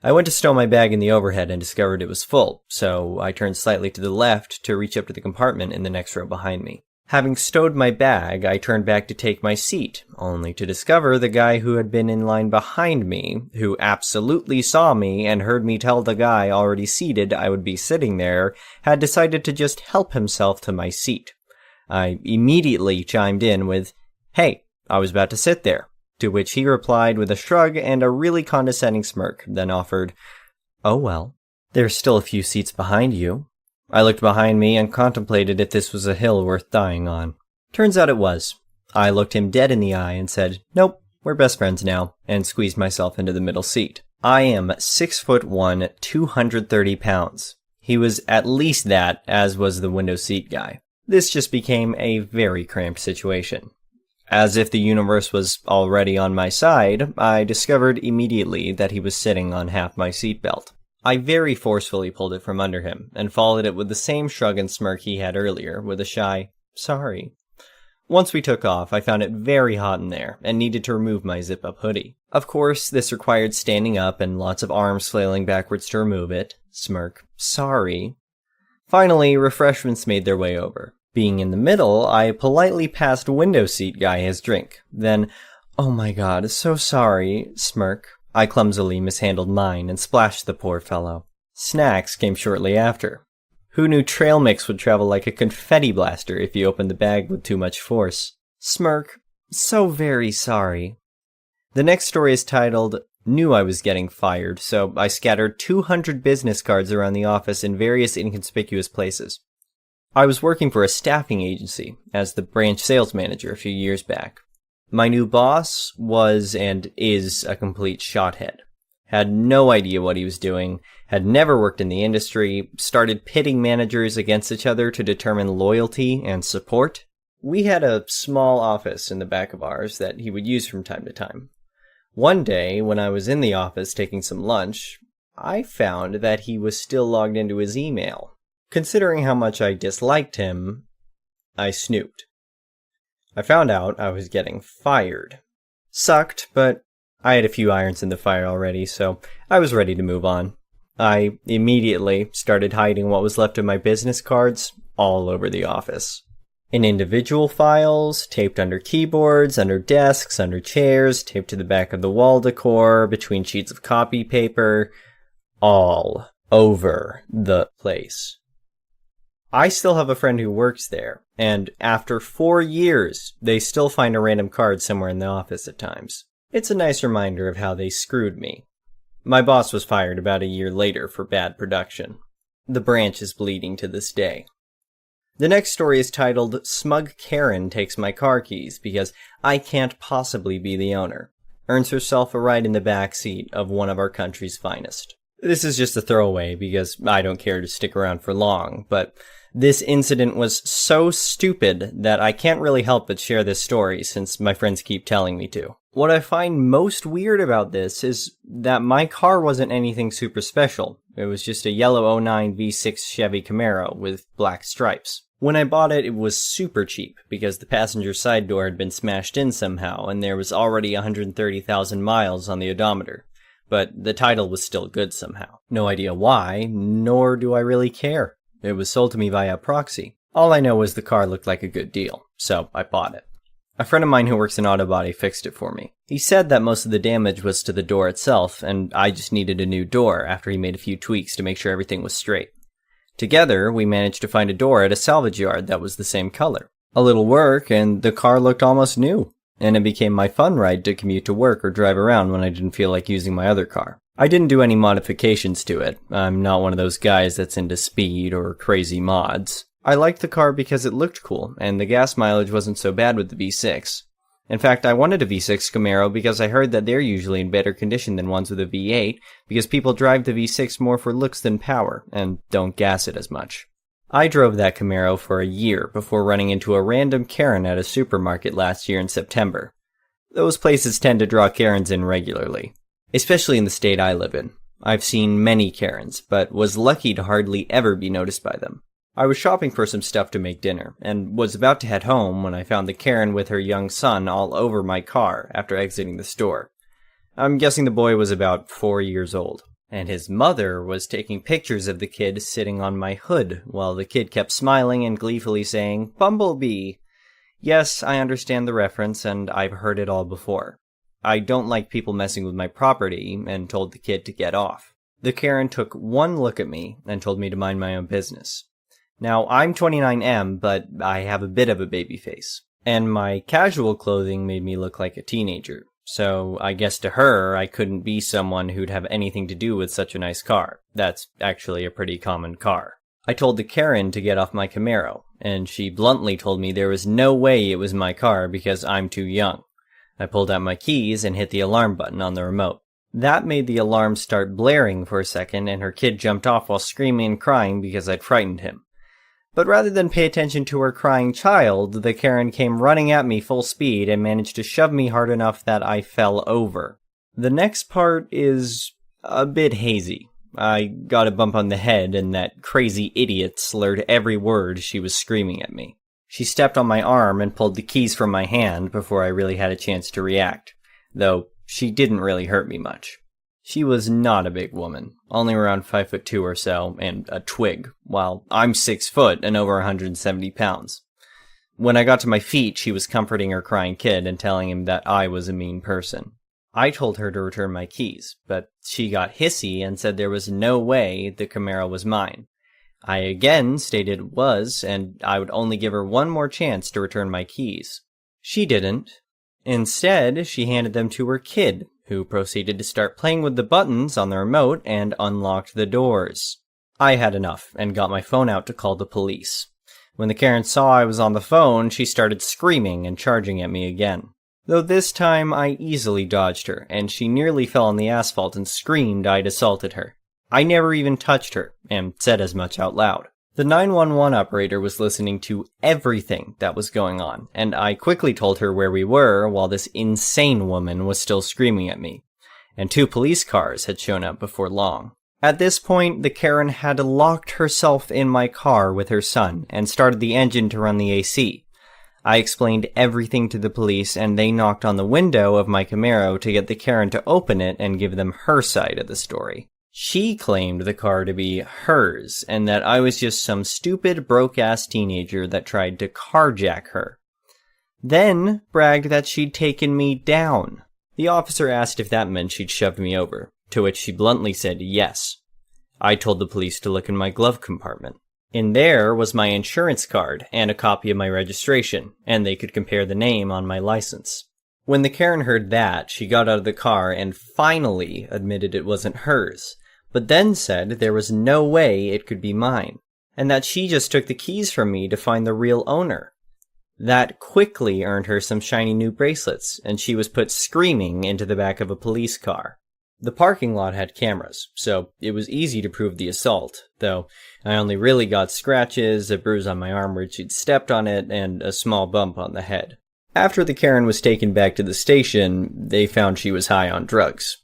I went to stow my bag in the overhead and discovered it was full, so I turned slightly to the left to reach up to the compartment in the next row behind me. Having stowed my bag, I turned back to take my seat, only to discover the guy who had been in line behind me, who absolutely saw me and heard me tell the guy already seated I would be sitting there, had decided to just help himself to my seat. I immediately chimed in with, "Hey, I was about to sit there," to which he replied with a shrug and a really condescending smirk, then offered, "Oh well, there's still a few seats behind you." I looked behind me and contemplated if this was a hill worth dying on. Turns out it was. I looked him dead in the eye and said, "Nope, we're best friends now," and squeezed myself into the middle seat. I am 6'1", 230 pounds. He was at least that, as was the window seat guy. This just became a very cramped situation. As if the universe was already on my side, I discovered immediately that he was sitting on half my seatbelt. I very forcefully pulled it from under him, and followed it with the same shrug and smirk he had earlier, with a shy, "Sorry." Once we took off, I found it very hot in there, and needed to remove my zip-up hoodie. Of course, this required standing up and lots of arms flailing backwards to remove it. Smirk, "Sorry." Finally, refreshments made their way over. Being in the middle, I politely passed window seat guy his drink. Then, "Oh my god, so sorry," smirk. I clumsily mishandled mine and splashed the poor fellow. Snacks came shortly after. Who knew trail mix would travel like a confetti blaster if you opened the bag with too much force? Smirk, "So very sorry." The next story is titled, "Knew I was getting fired, so I scattered 200 business cards around the office in various inconspicuous places." I was working for a staffing agency as the branch sales manager a few years back. My new boss was and is a complete shothead. Had no idea what he was doing, had never worked in the industry, started pitting managers against each other to determine loyalty and support. We had a small office in the back of ours that he would use from time to time. One day, when I was in the office taking some lunch, I found that he was still logged into his email. Considering how much I disliked him, I snooped. I found out I was getting fired. Sucked, but I had a few irons in the fire already, so I was ready to move on. I immediately started hiding what was left of my business cards all over the office. In individual files, taped under keyboards, under desks, under chairs, taped to the back of the wall decor, between sheets of copy paper, all over the place. I still have a friend who works there, and after 4 years, they still find a random card somewhere in the office at times. It's a nice reminder of how they screwed me. My boss was fired about a year later for bad production. The branch is bleeding to this day. The next story is titled, "Smug Karen Takes My Car Keys Because I Can't Possibly Be the Owner. Earns herself a ride in the back seat of one of our country's finest." This is just a throwaway because I don't care to stick around for long, but this incident was so stupid that I can't really help but share this story since my friends keep telling me to. What I find most weird about this is that my car wasn't anything super special. It was just a yellow '09 V6 Chevy Camaro with black stripes. When I bought it, it was super cheap because the passenger side door had been smashed in somehow and there was already 130,000 miles on the odometer. But the title was still good somehow. No idea why, nor do I really care. It was sold to me via proxy. All I know is the car looked like a good deal, so I bought it. A friend of mine who works in auto body fixed it for me. He said that most of the damage was to the door itself, and I just needed a new door after he made a few tweaks to make sure everything was straight. Together, we managed to find a door at a salvage yard that was the same color. A little work, and the car looked almost new, and it became my fun ride to commute to work or drive around when I didn't feel like using my other car. I didn't do any modifications to it. I'm not one of those guys that's into speed or crazy mods. I liked the car because it looked cool, and the gas mileage wasn't so bad with the V6. In fact, I wanted a V6 Camaro because I heard that they're usually in better condition than ones with a V8, because people drive the V6 more for looks than power, and don't gas it as much. I drove that Camaro for a year before running into a random Karen at a supermarket last year in September. Those places tend to draw Karens in regularly. Especially in the state I live in. I've seen many Karens, but was lucky to hardly ever be noticed by them. I was shopping for some stuff to make dinner, and was about to head home when I found the Karen with her young son all over my car after exiting the store. I'm guessing the boy was about 4 years old. and his mother was taking pictures of the kid sitting on my hood while the kid kept smiling and gleefully saying, "Bumblebee." Yes, I understand the reference, and I've heard it all before. I don't like people messing with my property, and told the kid to get off. The Karen took one look at me and told me to mind my own business. Now, I'm 29M, but I have a bit of a baby face, and my casual clothing made me look like a teenager. So I guess to her, I couldn't be someone who'd have anything to do with such a nice car. That's actually a pretty common car. I told the Karen to get off my Camaro, and she bluntly told me there was no way it was my car because I'm too young. I pulled out my keys and hit the alarm button on the remote. That made the alarm start blaring for a second, and her kid jumped off while screaming and crying because I'd frightened him. But rather than pay attention to her crying child, the Karen came running at me full speed and managed to shove me hard enough that I fell over. The next part is a bit hazy. I got a bump on the head, and that crazy idiot slurred every word she was screaming at me. She stepped on my arm and pulled the keys from my hand before I really had a chance to react, though she didn't really hurt me much. She was not a big woman, only around 5'2" or so, and a twig, while I'm 6 foot and over 170 pounds. When I got to my feet, she was comforting her crying kid and telling him that I was a mean person. I told her to return my keys, but she got hissy and said there was no way the Camaro was mine. I again stated it was, and I would only give her one more chance to return my keys. She didn't. Instead, she handed them to her kid, who proceeded to start playing with the buttons on the remote and unlocked the doors. I had enough and got my phone out to call the police. When the Karen saw I was on the phone, she started screaming and charging at me again. Though this time I easily dodged her, and she nearly fell on the asphalt and screamed I'd assaulted her. I never even touched her, and said as much out loud. The 911 operator was listening to everything that was going on, and I quickly told her where we were while this insane woman was still screaming at me, and 2 police cars had shown up before long. At this point, the Karen had locked herself in my car with her son and started the engine to run the AC. I explained everything to the police, and they knocked on the window of my Camaro to get the Karen to open it and give them her side of the story. She claimed the car to be hers, and that I was just some stupid, broke-ass teenager that tried to carjack her. Then bragged that she'd taken me down. The officer asked if that meant she'd shoved me over, to which she bluntly said yes. I told the police to look in my glove compartment. In there was my insurance card and a copy of my registration, and they could compare the name on my license. When the Karen heard that, she got out of the car and finally admitted it wasn't hers, but then said there was no way it could be mine, and that she just took the keys from me to find the real owner. That quickly earned her some shiny new bracelets, and she was put screaming into the back of a police car. The parking lot had cameras, so it was easy to prove the assault, though I only really got scratches, a bruise on my arm where she'd stepped on it, and a small bump on the head. After the Karen was taken back to the station, they found she was high on drugs.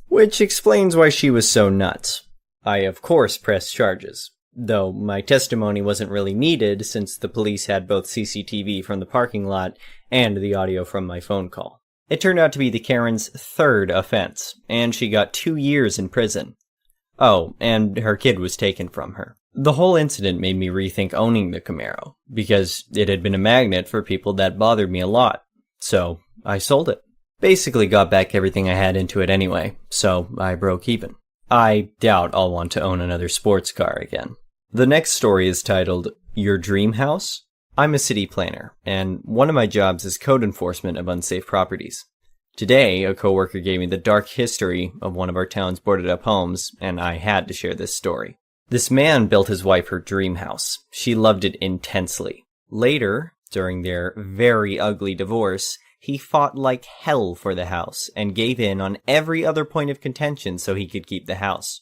Which explains why she was so nuts. I, of course, pressed charges, though my testimony wasn't really needed since the police had both CCTV from the parking lot and the audio from my phone call. It turned out to be the Karen's 3rd offense, and she got 2 years in prison. Oh, and her kid was taken from her. The whole incident made me rethink owning the Camaro, because it had been a magnet for people that bothered me a lot, so I sold it. Basically got back everything I had into it anyway, so I broke even. I doubt I'll want to own another sports car again. The next story is titled, Your Dream House? I'm a city planner, and one of my jobs is code enforcement of unsafe properties. Today, a coworker gave me the dark history of one of our town's boarded-up homes, and I had to share this story. This man built his wife her dream house. She loved it intensely. Later, during their very ugly divorce, he fought like hell for the house and gave in on every other point of contention so he could keep the house.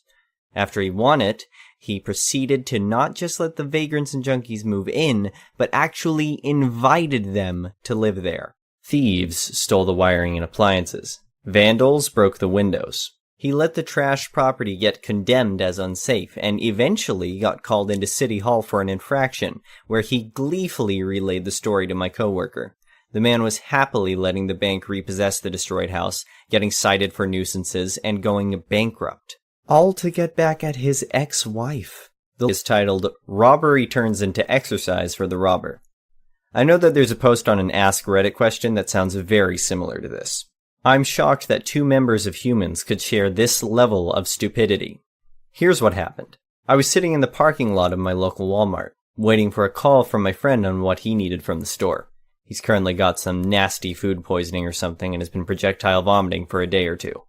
After he won it, he proceeded to not just let the vagrants and junkies move in, but actually invited them to live there. Thieves stole the wiring and appliances. Vandals broke the windows. He let the trashed property get condemned as unsafe and eventually got called into City Hall for an infraction, where he gleefully relayed the story to my coworker. The man was happily letting the bank repossess the destroyed house, getting cited for nuisances, and going bankrupt. all to get back at his ex-wife. The is titled, Robbery Turns into Exercise for the Robber. I know that there's a post on an Ask Reddit question that sounds very similar to this. I'm shocked that two members of humans could share this level of stupidity. Here's what happened. I was sitting in the parking lot of my local Walmart, waiting for a call from my friend on what he needed from the store. He's currently got some nasty food poisoning or something and has been projectile vomiting for a day or two.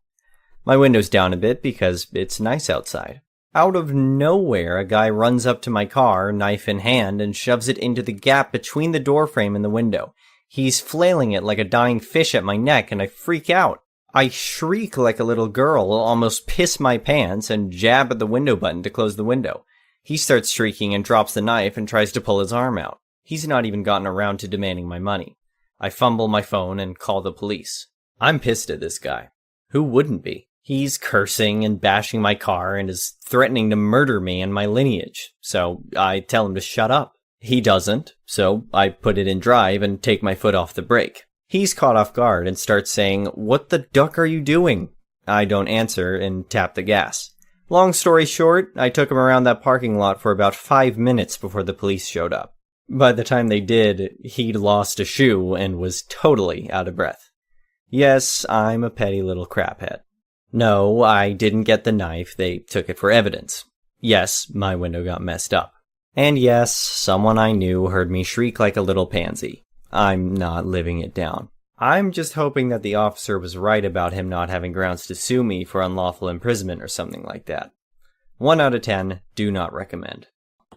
My window's down a bit because it's nice outside. Out of nowhere, a guy runs up to my car, knife in hand, and shoves it into the gap between the doorframe and the window. He's flailing it like a dying fish at my neck, and I freak out. I shriek like a little girl, almost piss my pants, and jab at the window button to close the window. He starts shrieking and drops the knife and tries to pull his arm out. He's not even gotten around to demanding my money. I fumble my phone and call the police. I'm pissed at this guy. Who wouldn't be? He's cursing and bashing my car and is threatening to murder me and my lineage, so I tell him to shut up. He doesn't, so I put it in drive and take my foot off the brake. He's caught off guard and starts saying, "What the duck are you doing?" I don't answer and tap the gas. Long story short, I took him around that parking lot for about 5 minutes before the police showed up. By the time they did, he'd lost a shoe and was totally out of breath. Yes, I'm a petty little craphead. No, I didn't get the knife, they took it for evidence. Yes, my window got messed up. And yes, someone I knew heard me shriek like a little pansy. I'm not living it down. I'm just hoping that the officer was right about him not having grounds to sue me for unlawful imprisonment or something like that. 1 out of 10, do not recommend.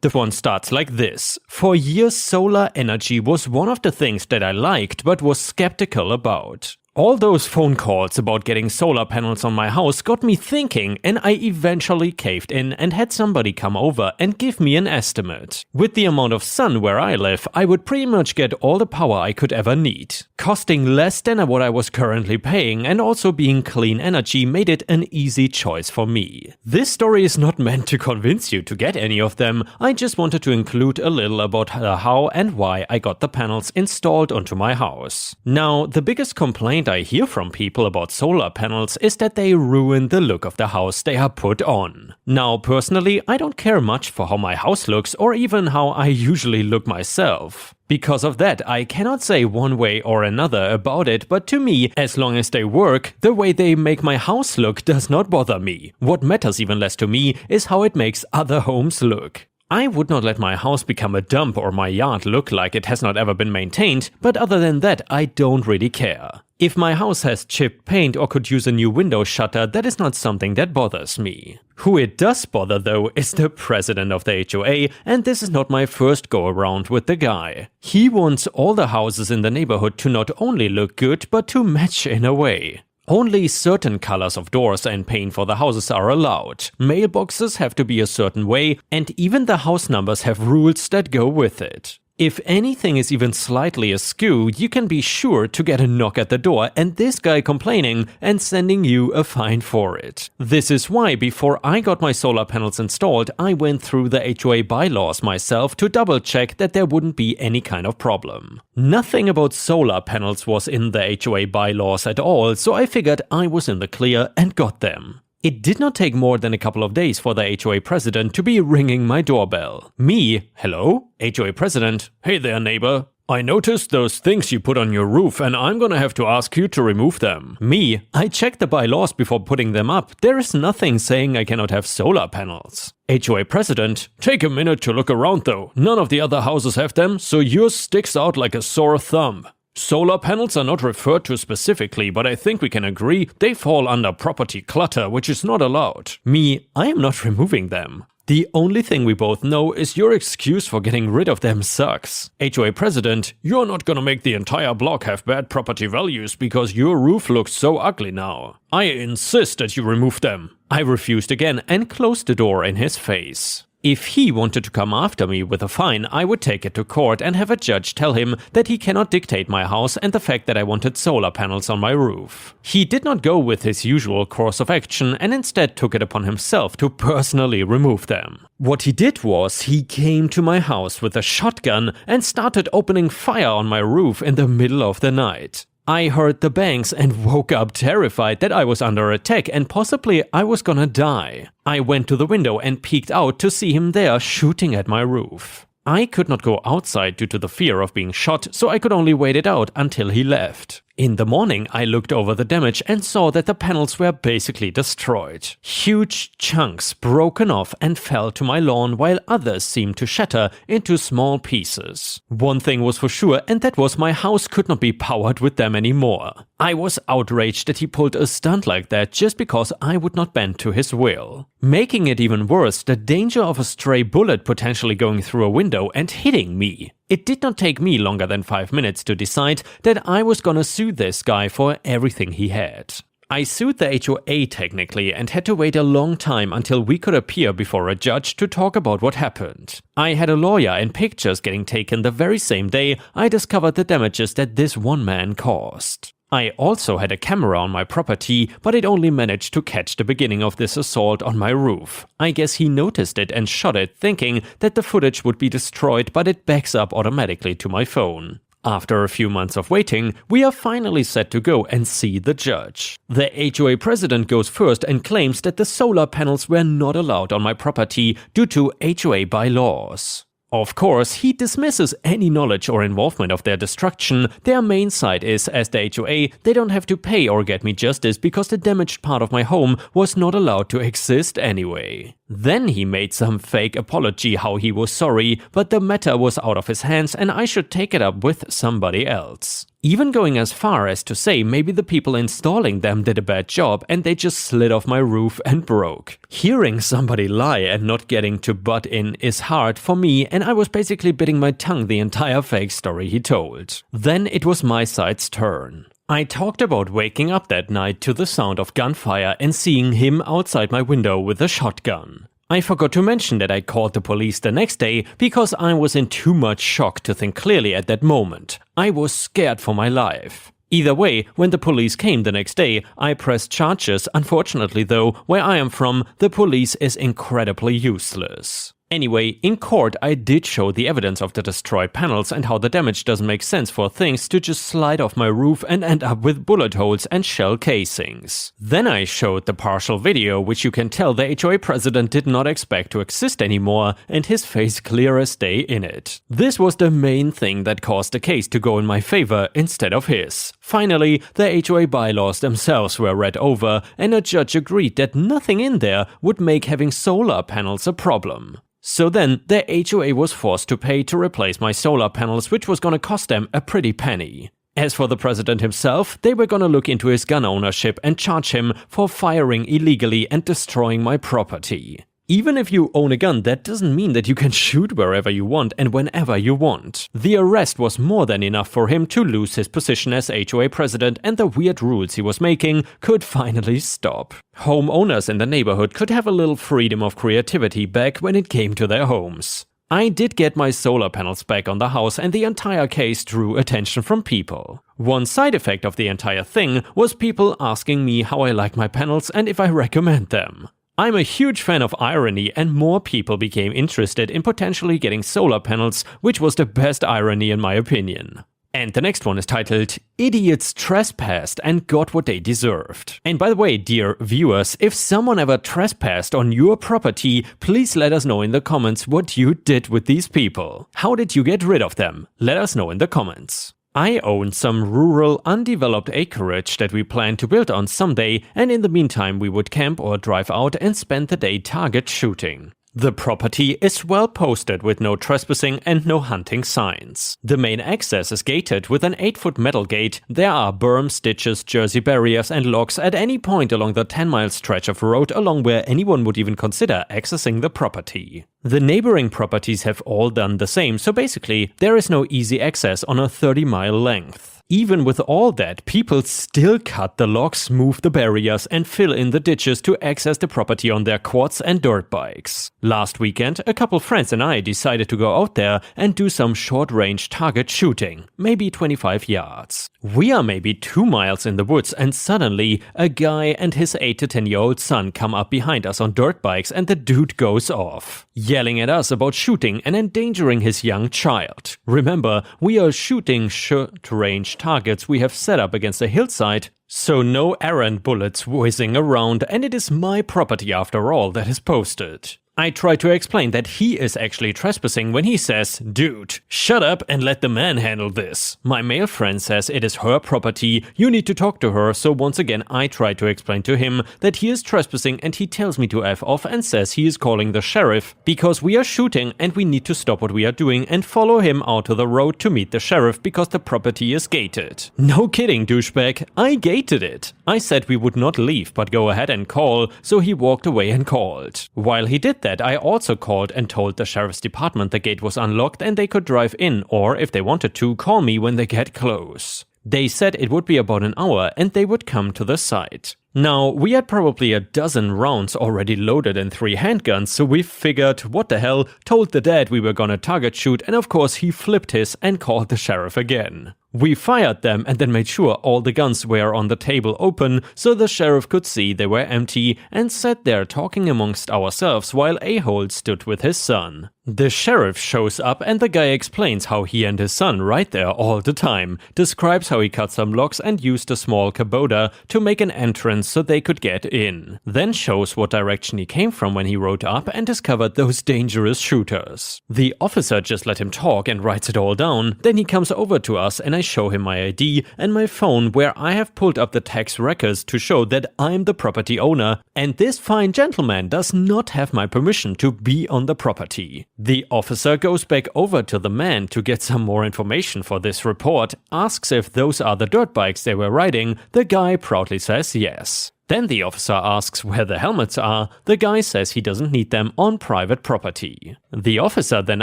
The one starts like this. For years, solar energy was one of the things that I liked but was skeptical about. All those phone calls about getting solar panels on my house got me thinking, and I eventually caved in and had somebody come over and give me an estimate. With the amount of sun where I live, I would pretty much get all the power I could ever need. Costing less than what I was currently paying and also being clean energy made it an easy choice for me. This story is not meant to convince you to get any of them, I just wanted to include a little about how and why I got the panels installed onto my house. Now, the biggest complaint I hear from people about solar panels is that they ruin the look of the house they are put on. Now, personally, I don't care much for how my house looks or even how I usually look myself. Because of that, I cannot say one way or another about it, but to me, as long as they work, the way they make my house look does not bother me. What matters even less to me is how it makes other homes look. I would not let my house become a dump or my yard look like it has not ever been maintained, but other than that, I don't really care. If my house has chipped paint or could use a new window shutter, that is not something that bothers me. Who it does bother though is the president of the HOA, and this is not my first go around with the guy. He wants all the houses in the neighborhood to not only look good, but to match in a way. Only certain colors of doors and paint for the houses are allowed. Mailboxes have to be a certain way, and even the house numbers have rules that go with it. If anything is even slightly askew, you can be sure to get a knock at the door and this guy complaining and sending you a fine for it. This is why before I got my solar panels installed, I went through the HOA bylaws myself to double check that there wouldn't be any kind of problem. Nothing about solar panels was in the HOA bylaws at all, so I figured I was in the clear and got them. It did not take more than a couple of days for the HOA president to be ringing my doorbell. Me, hello? HOA president, hey there neighbor. I noticed those things you put on your roof and I'm gonna have to ask you to remove them. Me, I checked the bylaws before putting them up. There is nothing saying I cannot have solar panels. HOA president, take a minute to look around though. None of the other houses have them, so yours sticks out like a sore thumb. Solar panels are not referred to specifically, but I think we can agree they fall under property clutter, which is not allowed. Me, I am not removing them. The only thing we both know is your excuse for getting rid of them sucks. HOA president, you're not gonna make the entire block have bad property values because your roof looks so ugly now. I insist that you remove them. I refused again and closed the door in his face. If he wanted to come after me with a fine, I would take it to court and have a judge tell him that he cannot dictate my house and the fact that I wanted solar panels on my roof. He did not go with his usual course of action and instead took it upon himself to personally remove them. What he did was he came to my house with a shotgun and started opening fire on my roof in the middle of the night. I heard the bangs and woke up terrified that I was under attack and possibly I was gonna die. I went to the window and peeked out to see him there shooting at my roof. I could not go outside due to the fear of being shot, so I could only wait it out until he left. In the morning, I looked over the damage and saw that the panels were basically destroyed. Huge chunks broken off and fell to my lawn, while others seemed to shatter into small pieces. One thing was for sure, and that was my house could not be powered with them anymore. I was outraged that he pulled a stunt like that just because I would not bend to his will. Making it even worse, the danger of a stray bullet potentially going through a window and hitting me. It did not take me longer than 5 minutes to decide that I was gonna sue this guy for everything he had. I sued the HOA technically and had to wait a long time until we could appear before a judge to talk about what happened. I had a lawyer and pictures getting taken the very same day I discovered the damages that this one man caused. I also had a camera on my property, but it only managed to catch the beginning of this assault on my roof. I guess he noticed it and shot it, thinking that the footage would be destroyed, but it backs up automatically to my phone. After a few months of waiting, we are finally set to go and see the judge. The HOA president goes first and claims that the solar panels were not allowed on my property due to HOA bylaws. Of course, he dismisses any knowledge or involvement of their destruction. Their main side is, as the HOA, they don't have to pay or get me justice because the damaged part of my home was not allowed to exist anyway. Then he made some fake apology how he was sorry, but the matter was out of his hands and I should take it up with somebody else. Even going as far as to say maybe the people installing them did a bad job and they just slid off my roof and broke. Hearing somebody lie and not getting to butt in is hard for me, and I was basically biting my tongue the entire fake story he told. Then it was my side's turn. I talked about waking up that night to the sound of gunfire and seeing him outside my window with a shotgun. I forgot to mention that I called the police the next day because I was in too much shock to think clearly at that moment. I was scared for my life. Either way, when the police came the next day, I pressed charges. Unfortunately though, where I am from, the police is incredibly useless. Anyway, in court I did show the evidence of the destroyed panels and how the damage doesn't make sense for things to just slide off my roof and end up with bullet holes and shell casings. Then I showed the partial video, which you can tell the HOA president did not expect to exist anymore, and his face clear as day in it. This was the main thing that caused the case to go in my favor instead of his. Finally, the HOA bylaws themselves were read over, and a judge agreed that nothing in there would make having solar panels a problem. So then, the HOA was forced to pay to replace my solar panels, which was gonna cost them a pretty penny. As for the president himself, they were gonna look into his gun ownership and charge him for firing illegally and destroying my property. Even if you own a gun, that doesn't mean that you can shoot wherever you want and whenever you want. The arrest was more than enough for him to lose his position as HOA president, and the weird rules he was making could finally stop. Homeowners in the neighborhood could have a little freedom of creativity back when it came to their homes. I did get my solar panels back on the house, and the entire case drew attention from people. One side effect of the entire thing was people asking me how I like my panels and if I recommend them. I'm a huge fan of irony, and more people became interested in potentially getting solar panels, which was the best irony in my opinion. And the next one is titled, Idiots Trespassed and Got What They Deserved. And by the way, dear viewers, if someone ever trespassed on your property, please let us know in the comments what you did with these people. How did you get rid of them? Let us know in the comments. I own some rural, undeveloped acreage that we plan to build on someday, and in the meantime we would camp or drive out and spend the day target shooting. The property is well posted with no trespassing and no hunting signs. The main access is gated with an 8-foot metal gate. There are berms, ditches, jersey barriers and locks at any point along the 10-mile stretch of road along where anyone would even consider accessing the property. The neighboring properties have all done the same, so basically there is no easy access on a 30-mile length. Even with all that, people still cut the locks, move the barriers and fill in the ditches to access the property on their quads and dirt bikes. Last weekend, a couple friends and I decided to go out there and do some short-range target shooting, maybe 25 yards. We are maybe 2 miles in the woods and suddenly a guy and his 8 to 10-year-old son come up behind us on dirt bikes and the dude goes off, yelling at us about shooting and endangering his young child. Remember, we are shooting short-range large targets we have set up against a hillside, so no errant bullets whizzing around, and it is my property after all that is posted. I try to explain that he is actually trespassing when he says, "Dude, shut up and let the man handle this." My male friend says it is her property, you need to talk to her, so once again I try to explain to him that he is trespassing, and he tells me to F off and says he is calling the sheriff because we are shooting and we need to stop what we are doing and follow him out to the road to meet the sheriff because the property is gated. No kidding, douchebag, I gated it. I said we would not leave but go ahead and call, so he walked away and called. While he did that, I also called and told the sheriff's department the gate was unlocked and they could drive in, or if they wanted to, call me when they get close. They said it would be about an hour and they would come to the site. Now, we had probably a dozen rounds already loaded in 3 handguns, so we figured, what the hell, told the dad we were gonna target shoot, and of course he flipped his and called the sheriff again. We fired them and then made sure all the guns were on the table open so the sheriff could see they were empty, and sat there talking amongst ourselves while A-hole stood with his son. The sheriff shows up and the guy explains how he and his son ride there all the time, describes how he cut some logs and used a small Kubota to make an entrance so they could get in, then shows what direction he came from when he rode up and discovered those dangerous shooters. The officer just let him talk and writes it all down, then he comes over to us and I show him my ID and my phone where I have pulled up the tax records to show that I'm the property owner and this fine gentleman does not have my permission to be on the property. The officer goes back over to the man to get some more information for this report, asks if those are the dirt bikes they were riding, the guy proudly says yes. Then the officer asks where the helmets are, the guy says he doesn't need them on private property. The officer then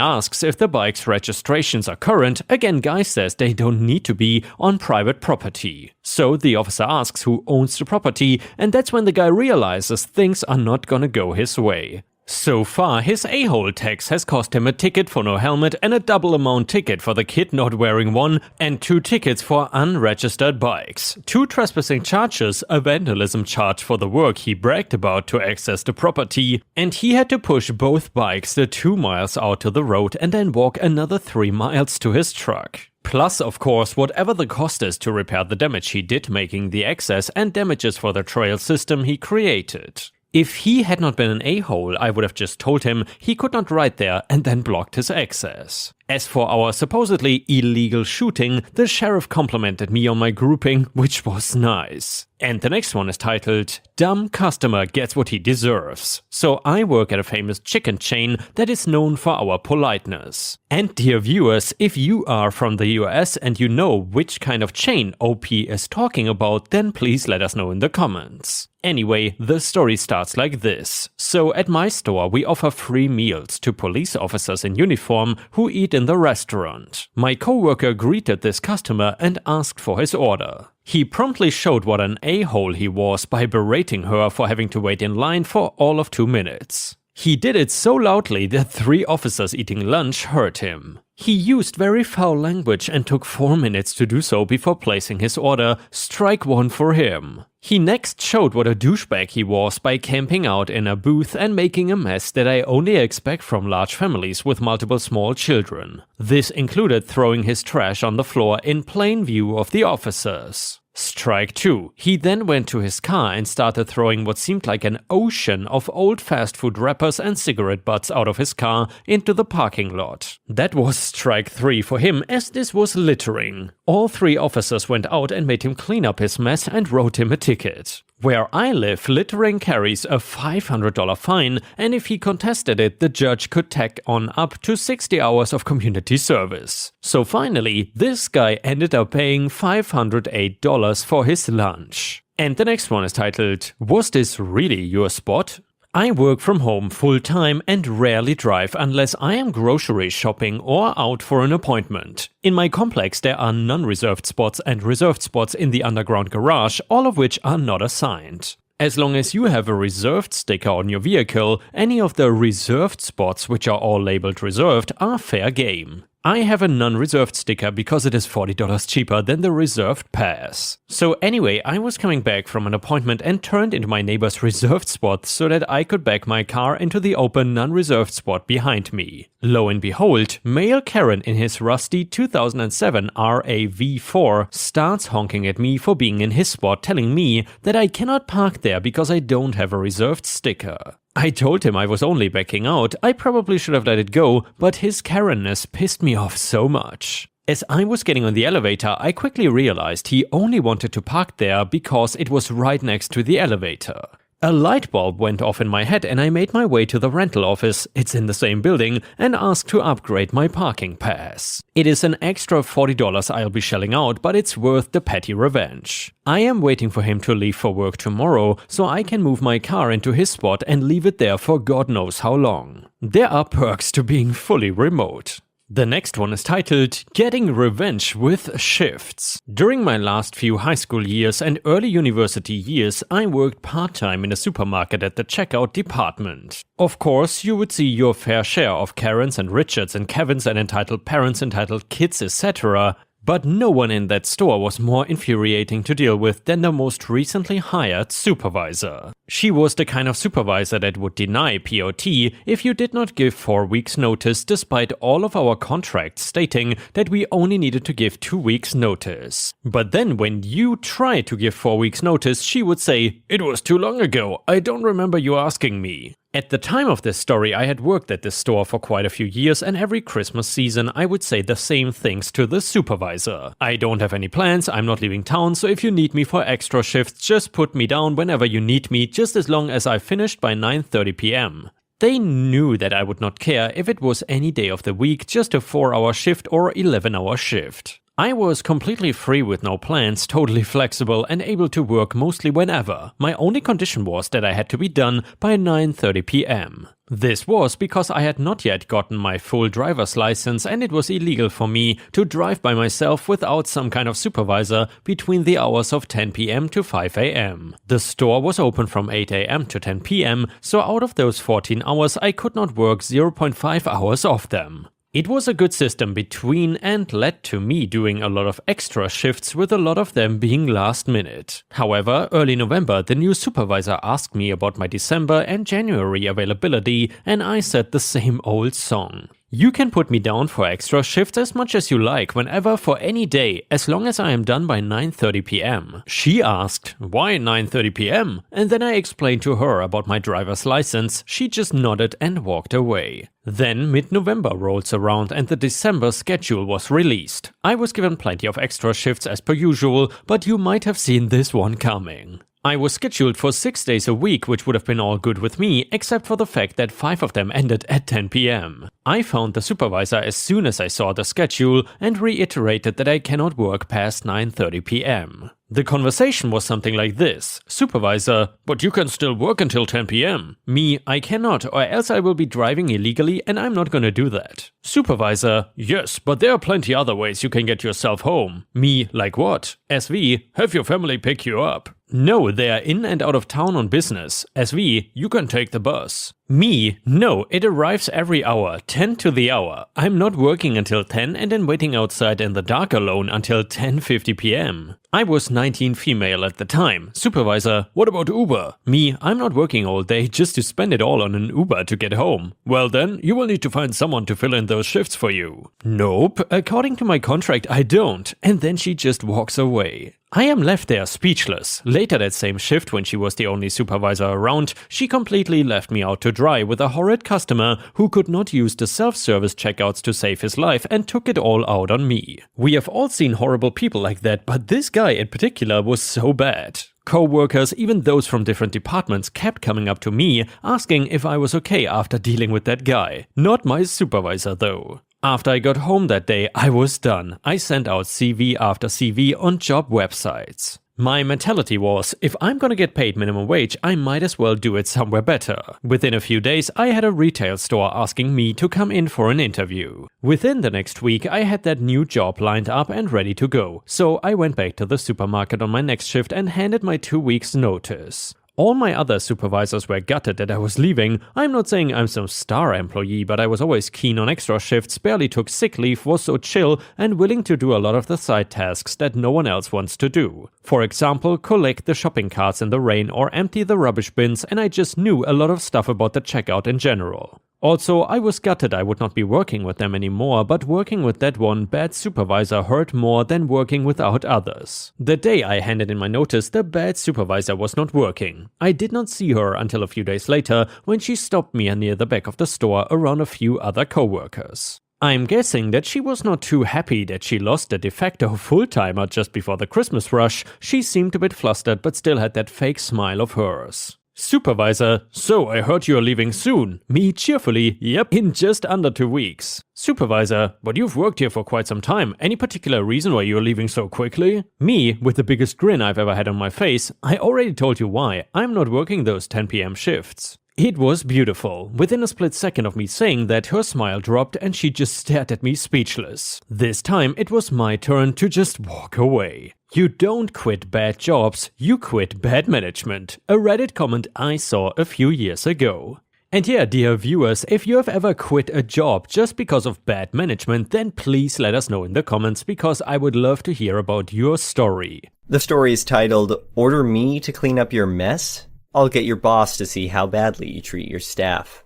asks if the bike's registrations are current, again guy says they don't need to be on private property. So the officer asks who owns the property, and that's when the guy realizes things are not gonna go his way. So far, his a-hole tax has cost him a ticket for no helmet and a double amount ticket for the kid not wearing one, and 2 tickets for unregistered bikes, 2 trespassing charges, a vandalism charge for the work he bragged about to access the property, and he had to push both bikes the 2 miles out to the road and then walk another 3 miles to his truck. Plus, of course, whatever the cost is to repair the damage he did making the access and damages for the trail system he created. If he had not been an a-hole, I would have just told him he could not ride there and then blocked his access. As for our supposedly illegal shooting, the sheriff complimented me on my grouping, which was nice. And the next one is titled, "Dumb Customer Gets What He Deserves." So I work at a famous chicken chain that is known for our politeness. And dear viewers, if you are from the US and you know which kind of chain OP is talking about, then please let us know in the comments. Anyway, the story starts like this. So at my store we offer free meals to police officers in uniform who eat in the restaurant. My coworker greeted this customer and asked for his order. He promptly showed what an a-hole he was by berating her for having to wait in line for all of 2 minutes. He did it so loudly that 3 officers eating lunch heard him. He used very foul language and took 4 minutes to do so before placing his order, strike 1 for him. He next showed what a douchebag he was by camping out in a booth and making a mess that I only expect from large families with multiple small children. This included throwing his trash on the floor in plain view of the officers. Strike 2. He then went to his car and started throwing what seemed like an ocean of old fast food wrappers and cigarette butts out of his car into the parking lot. That was strike 3 for him, as this was littering. All 3 officers went out and made him clean up his mess and wrote him a ticket. Where I live, littering carries a $500 fine, and if he contested it, the judge could tack on up to 60 hours of community service. So finally, this guy ended up paying $508 for his lunch. And the next one is titled, "Was this really your spot?" I work from home full-time and rarely drive unless I am grocery shopping or out for an appointment. In my complex there are non-reserved spots and reserved spots in the underground garage, all of which are not assigned. As long as you have a reserved sticker on your vehicle, any of the reserved spots, which are all labeled reserved, are fair game. I have a non-reserved sticker because it is $40 cheaper than the reserved pass. So anyway, I was coming back from an appointment and turned into my neighbor's reserved spot so that I could back my car into the open non-reserved spot behind me. Lo and behold, male Karen in his rusty 2007 RAV4 starts honking at me for being in his spot, telling me that I cannot park there because I don't have a reserved sticker. I told him I was only backing out. I probably should have let it go, but his Karen-ness pissed me off so much. As I was getting on the elevator, I quickly realized he only wanted to park there because it was right next to the elevator. A light bulb went off in my head and I made my way to the rental office, it's in the same building, and asked to upgrade my parking pass. It is an extra $40 I'll be shelling out, but it's worth the petty revenge. I am waiting for him to leave for work tomorrow, so I can move my car into his spot and leave it there for God knows how long. There are perks to being fully remote. The next one is titled Getting Revenge with Shifts. During my last few high school years and early university years, I worked part-time in a supermarket at the checkout department. Of course, you would see your fair share of Karens and Richards and Kevins and entitled parents, entitled kids, etc., but no one in that store was more infuriating to deal with than the most recently hired supervisor. She was the kind of supervisor that would deny POT if you did not give 4 weeks notice, despite all of our contracts stating that we only needed to give 2 weeks notice. But then when you tried to give 4 weeks notice, she would say, "It was too long ago, I don't remember you asking me." At the time of this story, I had worked at this store for quite a few years, and every Christmas season I would say the same things to the supervisor. I don't have any plans, I'm not leaving town, so if you need me for extra shifts, just put me down whenever you need me, just as long as I finished by 9:30 p.m. They knew that I would not care if it was any day of the week, just a 4-hour shift or 11-hour shift. I was completely free with no plans, totally flexible and able to work mostly whenever. My only condition was that I had to be done by 9:30 p.m. This was because I had not yet gotten my full driver's license and it was illegal for me to drive by myself without some kind of supervisor between the hours of 10 p.m. to 5 a.m. The store was open from 8 a.m. to 10 p.m., so out of those 14 hours I could not work 0.5 hours of them. It was a good system between and led to me doing a lot of extra shifts, with a lot of them being last minute. However, early November, the new supervisor asked me about my December and January availability, and I said the same old song. You can put me down for extra shifts as much as you like, whenever, for any day, as long as I am done by 9:30 p.m. She asked, "Why 9:30 p.m.? And then I explained to her about my driver's license. She just nodded and walked away. Then mid-November rolls around and the December schedule was released. I was given plenty of extra shifts as per usual, but you might have seen this one coming. I was scheduled for 6 days a week, which would have been all good with me, except for the fact that 5 of them ended at 10 p.m. I found the supervisor as soon as I saw the schedule and reiterated that I cannot work past 9:30 p.m. The conversation was something like this: "Supervisor, but you can still work until 10 p.m. Me, I cannot, or else I will be driving illegally and I'm not gonna do that. Supervisor, yes, but there are plenty other ways you can get yourself home. Me, like what? SV, have your family pick you up. No, they are in and out of town on business. SV, you can take the bus. Me, no, it arrives every hour, 10 to the hour. I'm not working until 10 and then waiting outside in the dark alone until 10:50 p.m. I was 19 female at the time. Supervisor, what about Uber? Me, I'm not working all day just to spend it all on an Uber to get home. Well then, you will need to find someone to fill in those shifts for you. Nope, according to my contract I don't. And then she just walks away. I am left there speechless. Later that same shift, when she was the only supervisor around, she completely left me out to dry with a horrid customer who could not use the self-service checkouts to save his life and took it all out on me. We have all seen horrible people like that, but this guy in particular was so bad. Co-workers, even those from different departments, kept coming up to me asking if I was okay after dealing with that guy. Not my supervisor though. After I got home that day, I was done. I sent out CV after CV on job websites. My mentality was, if I'm gonna get paid minimum wage, I might as well do it somewhere better. Within a few days, I had a retail store asking me to come in for an interview. Within the next week, I had that new job lined up and ready to go. So I went back to the supermarket on my next shift and handed my 2 weeks notice. All my other supervisors were gutted that I was leaving. I'm not saying I'm some star employee, but I was always keen on extra shifts, barely took sick leave, was so chill, and willing to do a lot of the side tasks that no one else wants to do. For example, collect the shopping carts in the rain or empty the rubbish bins, and I just knew a lot of stuff about the checkout in general. Also, I was gutted I would not be working with them anymore, but working with that one bad supervisor hurt more than working without others. The day I handed in my notice, the bad supervisor was not working. I did not see her until a few days later, when she stopped me near the back of the store around a few other coworkers. I'm guessing that she was not too happy that she lost a de facto full-timer just before the Christmas rush. She seemed a bit flustered but still had that fake smile of hers. Supervisor, so I heard you're leaving soon. Me cheerfully, yep, in just under 2 weeks. Supervisor, but you've worked here for quite some time. Any particular reason why you're leaving so quickly? Me, with the biggest grin I've ever had on my face, I already told you why. I'm not working those 10 p.m. shifts. It was beautiful. Within a split second of me saying that, her smile dropped and she just stared at me speechless. This time it was my turn to just walk away. You don't quit bad jobs, you quit bad management. A Reddit comment I saw a few years ago. And yeah, dear viewers, if you have ever quit a job just because of bad management, then please let us know in the comments, because I would love to hear about your story. The story is titled, Order Me to Clean Up Your Mess? I'll get your boss to see how badly you treat your staff.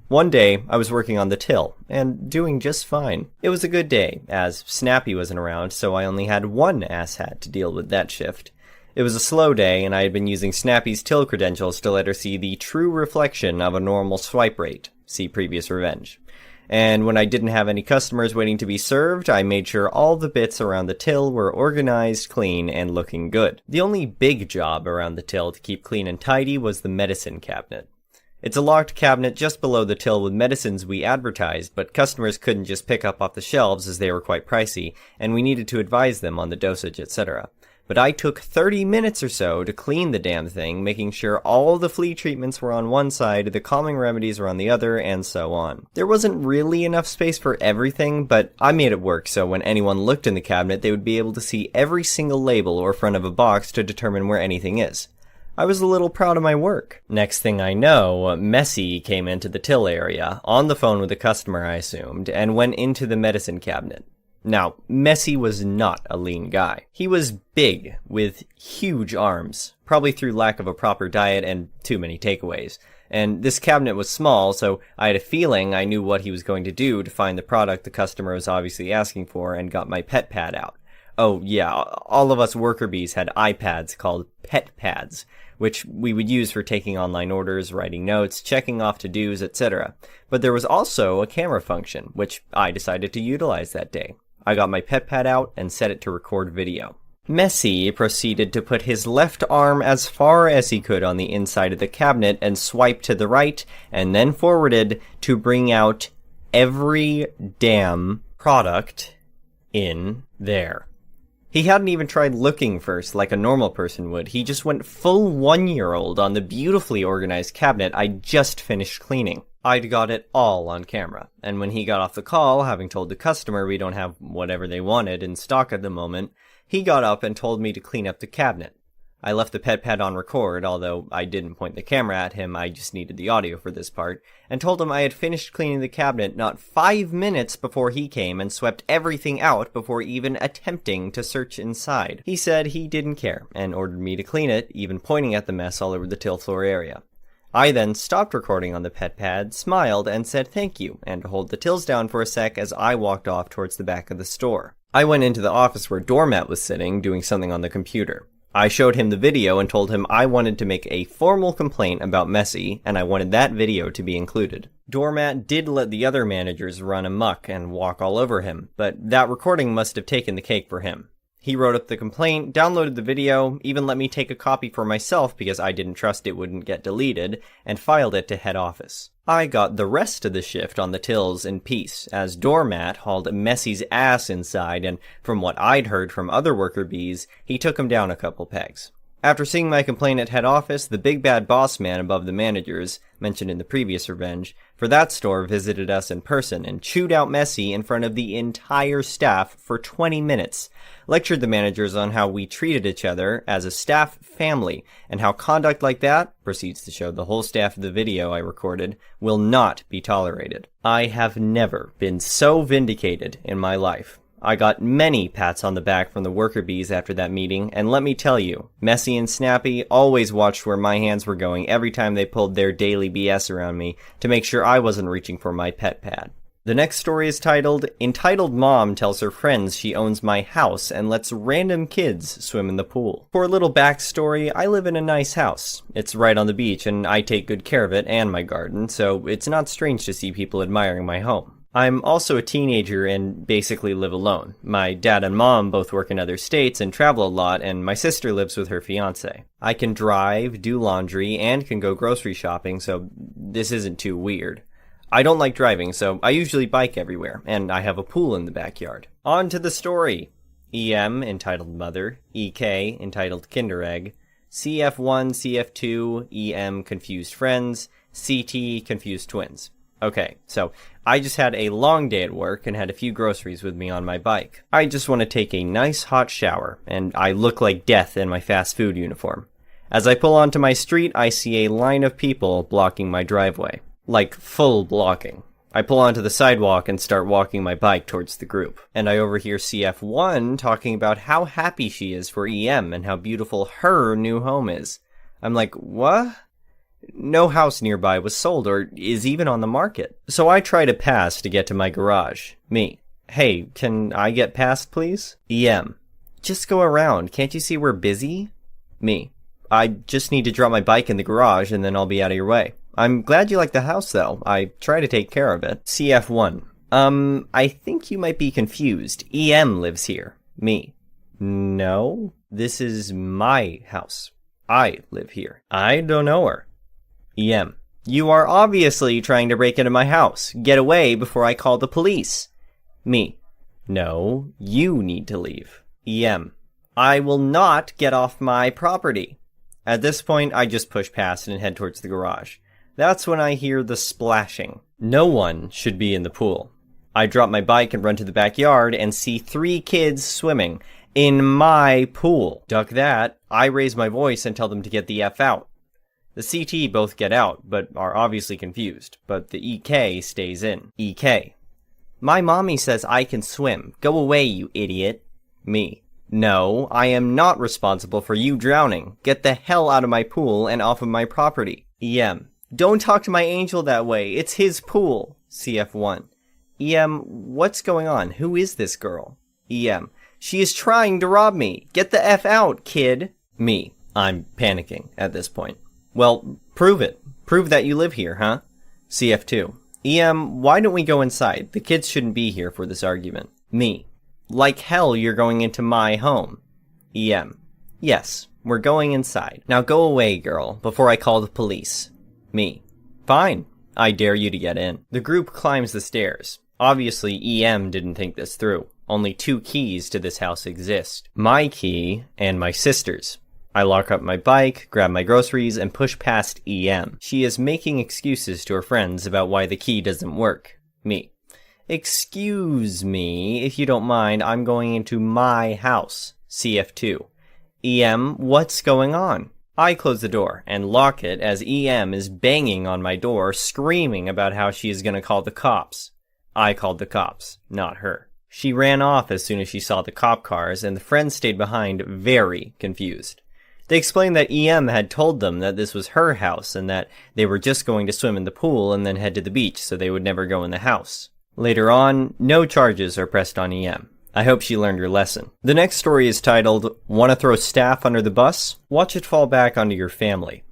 One day, I was working on the till, and doing just fine. It was a good day, as Snappy wasn't around, so I only had one asshat to deal with that shift. It was a slow day, and I had been using Snappy's till credentials to let her see the true reflection of a normal swipe rate. See previous revenge. And when I didn't have any customers waiting to be served, I made sure all the bits around the till were organized, clean, and looking good. The only big job around the till to keep clean and tidy was the medicine cabinet. It's a locked cabinet just below the till with medicines we advertised, but customers couldn't just pick up off the shelves as they were quite pricey, and we needed to advise them on the dosage, etc. But I took 30 minutes or so to clean the damn thing, making sure all the flea treatments were on one side, the calming remedies were on the other, and so on. There wasn't really enough space for everything, but I made it work so when anyone looked in the cabinet, they would be able to see every single label or front of a box to determine where anything is. I was a little proud of my work. Next thing I know, Messy came into the till area, on the phone with a customer I assumed, and went into the medicine cabinet. Now, Messy was not a lean guy. He was big, with huge arms, probably through lack of a proper diet and too many takeaways. And this cabinet was small, so I had a feeling I knew what he was going to do to find the product the customer was obviously asking for, and got my pet pad out. Oh yeah, all of us worker bees had iPads called pet pads, which we would use for taking online orders, writing notes, checking off to-dos, etc. But there was also a camera function, which I decided to utilize that day. I got my pet pad out and set it to record video. Messy proceeded to put his left arm as far as he could on the inside of the cabinet and swipe to the right, and then forwarded to bring out every damn product in there. He hadn't even tried looking first like a normal person would. He just went full 1-year-old on the beautifully organized cabinet I just finished cleaning. I'd got it all on camera, and when he got off the call, having told the customer we don't have whatever they wanted in stock at the moment, he got up and told me to clean up the cabinet. I left the pet pad on record, although I didn't point the camera at him, I just needed the audio for this part, and told him I had finished cleaning the cabinet not 5 minutes before he came and swept everything out before even attempting to search inside. He said he didn't care, and ordered me to clean it, even pointing at the mess all over the till floor area. I then stopped recording on the pet pad, smiled, and said thank you, and to hold the tills down for a sec as I walked off towards the back of the store. I went into the office where Doormat was sitting, doing something on the computer. I showed him the video and told him I wanted to make a formal complaint about Messy, and I wanted that video to be included. Doormat did let the other managers run amok and walk all over him, but that recording must have taken the cake for him. He wrote up the complaint, downloaded the video, even let me take a copy for myself because I didn't trust it wouldn't get deleted, and filed it to head office. I got the rest of the shift on the tills in peace, as Doormat hauled Messy's ass inside, and from what I'd heard from other worker bees, he took him down a couple pegs. After seeing my complaint at head office, the big bad boss man above the managers, mentioned in the previous revenge, for that store visited us in person and chewed out Messy in front of the entire staff for 20 minutes, lectured the managers on how we treated each other as a staff family, and how conduct like that, proceeds to show the whole staff of the video I recorded, will not be tolerated. I have never been so vindicated in my life. I got many pats on the back from the worker bees after that meeting, and let me tell you, Messy and Snappy always watched where my hands were going every time they pulled their daily BS around me to make sure I wasn't reaching for my pet pad. The next story is titled, Entitled Mom Tells Her Friends She Owns My House and Lets Random Kids Swim in the Pool. For a little backstory, I live in a nice house. It's right on the beach, and I take good care of it and my garden, so it's not strange to see people admiring my home. I'm also a teenager and basically live alone. My dad and mom both work in other states and travel a lot, and my sister lives with her fiancé. I can drive, do laundry, and can go grocery shopping, so this isn't too weird. I don't like driving, so I usually bike everywhere, and I have a pool in the backyard. On to the story. EM, entitled Mother, EK, entitled Kinder Egg, CF1, CF2, EM, Confused Friends, CT, Confused Twins. Okay, so I just had a long day at work and had a few groceries with me on my bike. I just want to take a nice hot shower, and I look like death in my fast food uniform. As I pull onto my street, I see a line of people blocking my driveway. Like, full blocking. I pull onto the sidewalk and start walking my bike towards the group. And I overhear CF1 talking about how happy she is for EM and how beautiful her new home is. I'm like, what? No house nearby was sold or is even on the market. So I try to pass to get to my garage. Me. Hey, can I get past, please? EM. Just go around. Can't you see we're busy? Me. I just need to drop my bike in the garage and then I'll be out of your way. I'm glad you like the house, though. I try to take care of it. CF1. I think you might be confused. EM lives here. Me. No, this is my house. I live here. I don't know her. EM. You are obviously trying to break into my house. Get away before I call the police. Me. No, you need to leave. EM. I will not get off my property. At this point, I just push past and head towards the garage. That's when I hear the splashing. No one should be in the pool. I drop my bike and run to the backyard and see 3 kids swimming in my pool. Duck that. I raise my voice and tell them to get the F out. The CT both get out, but are obviously confused, but the EK stays in. EK. My mommy says I can swim. Go away, you idiot. Me. No, I am not responsible for you drowning. Get the hell out of my pool and off of my property. EM. Don't talk to my angel that way. It's his pool. CF1. EM, what's going on? Who is this girl? EM. She is trying to rob me. Get the F out, kid. Me. I'm panicking at this point. Well, prove it. Prove that you live here, huh? CF2. EM, why don't we go inside? The kids shouldn't be here for this argument. Me. Like hell you're going into my home. EM. Yes, we're going inside. Now go away, girl, before I call the police. Me. Fine. I dare you to get in. The group climbs the stairs. Obviously, EM didn't think this through. Only 2 keys to this house exist. My key and my sister's. I lock up my bike, grab my groceries, and push past EM. She is making excuses to her friends about why the key doesn't work. Me. Excuse me, if you don't mind, I'm going into my house. CF2. EM, what's going on? I close the door and lock it as EM is banging on my door, screaming about how she is going to call the cops. I called the cops, not her. She ran off as soon as she saw the cop cars, and the friends stayed behind very confused. They explained that EM had told them that this was her house and that they were just going to swim in the pool and then head to the beach so they would never go in the house. Later on, no charges are pressed on EM. I hope she learned her lesson. The next story is titled, Want to Throw Staff Under the Bus? Watch it fall back onto your family.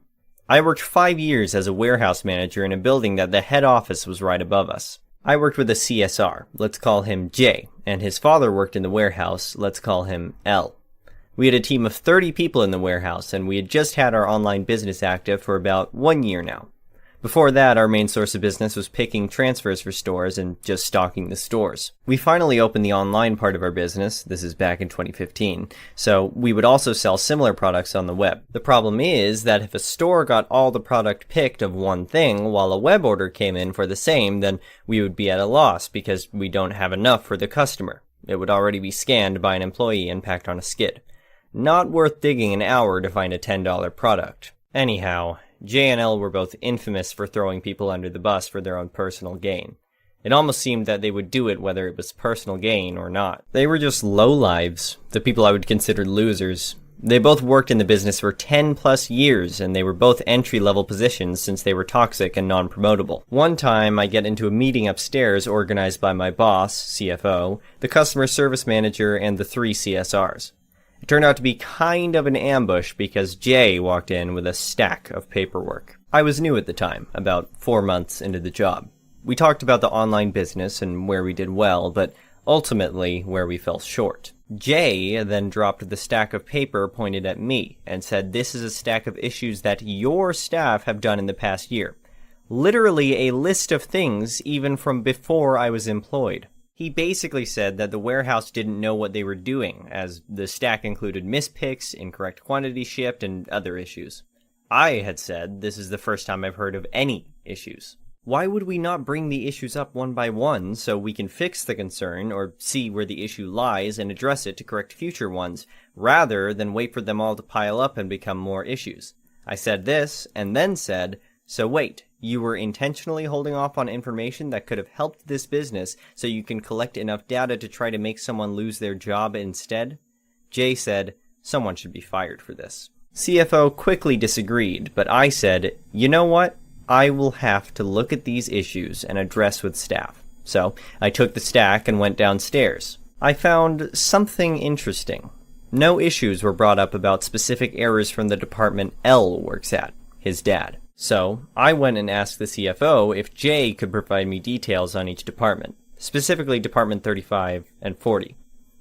I worked 5 years as a warehouse manager in a building that the head office was right above us. I worked with a CSR, let's call him J, and his father worked in the warehouse, let's call him L. We had a team of 30 people in the warehouse, and we had just had our online business active for about 1 year now. Before that, our main source of business was picking transfers for stores and just stocking the stores. We finally opened the online part of our business, this is back in 2015, so we would also sell similar products on the web. The problem is that if a store got all the product picked of one thing while a web order came in for the same, then we would be at a loss because we don't have enough for the customer. It would already be scanned by an employee and packed on a skid. Not worth digging an hour to find a $10 product. Anyhow, J and L were both infamous for throwing people under the bus for their own personal gain. It almost seemed that they would do it whether it was personal gain or not. They were just lowlives, the people I would consider losers. They both worked in the business for 10 plus years, and they were both entry-level positions since they were toxic and non-promotable. One time, I get into a meeting upstairs organized by my boss, CFO, the customer service manager, and the 3 CSRs. It turned out to be kind of an ambush because Jay walked in with a stack of paperwork. I was new at the time, about 4 months into the job. We talked about the online business and where we did well, but ultimately where we fell short. Jay then dropped the stack of paper pointed at me and said, "This is a stack of issues that your staff have done in the past year." Literally a list of things even from before I was employed. He basically said that the warehouse didn't know what they were doing, as the stack included mispicks, incorrect quantity shipped, and other issues. I had said this is the first time I've heard of any issues. Why would we not bring the issues up one by one so we can fix the concern or see where the issue lies and address it to correct future ones, rather than wait for them all to pile up and become more issues? I said this, and then said, "So wait, you were intentionally holding off on information that could have helped this business so you can collect enough data to try to make someone lose their job instead?" Jay said, "Someone should be fired for this." CFO quickly disagreed, but I said, "You know what? I will have to look at these issues and address with staff." So I took the stack and went downstairs. I found something interesting. No issues were brought up about specific errors from the department L works at, his dad. So I went and asked the CFO if Jay could provide me details on each department, specifically Department 35 and 40,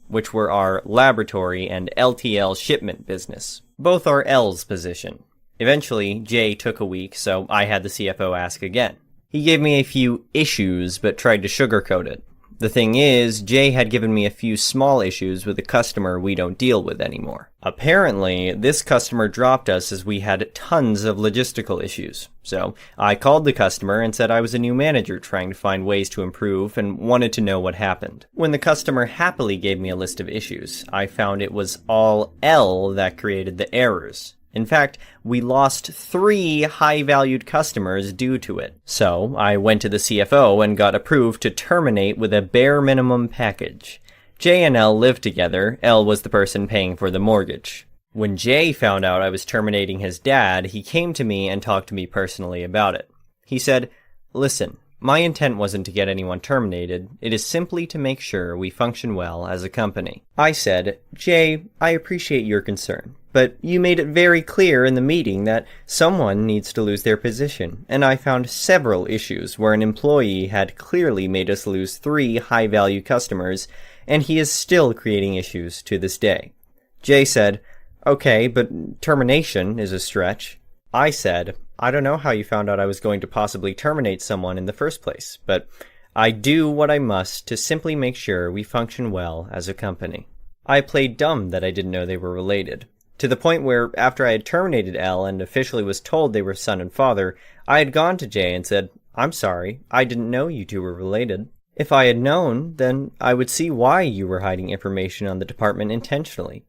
which were our laboratory and LTL shipment business. Both are L's position. Eventually, Jay took a week, so I had the CFO ask again. He gave me a few issues, but tried to sugarcoat it. The thing is, Jay had given me a few small issues with a customer we don't deal with anymore. Apparently, this customer dropped us as we had tons of logistical issues. So I called the customer and said I was a new manager trying to find ways to improve and wanted to know what happened. When the customer happily gave me a list of issues, I found it was all L that created the errors. In fact, we lost 3 high-valued customers due to it. So I went to the CFO and got approved to terminate with a bare minimum package. Jay and L lived together. L was the person paying for the mortgage. When Jay found out I was terminating his dad, he came to me and talked to me personally about it. He said, "Listen, my intent wasn't to get anyone terminated. It is simply to make sure we function well as a company." I said, "Jay, I appreciate your concern, but you made it very clear in the meeting that someone needs to lose their position, and I found several issues where an employee had clearly made us lose 3 high-value customers, and he is still creating issues to this day." Jay said, "Okay, but termination is a stretch." I said, "I don't know how you found out I was going to possibly terminate someone in the first place, but I do what I must to simply make sure we function well as a company." I played dumb that I didn't know they were related. To the point where, after I had terminated L and officially was told they were son and father, I had gone to Jay and said, "I'm sorry, I didn't know you two were related. If I had known, then I would see why you were hiding information on the department intentionally."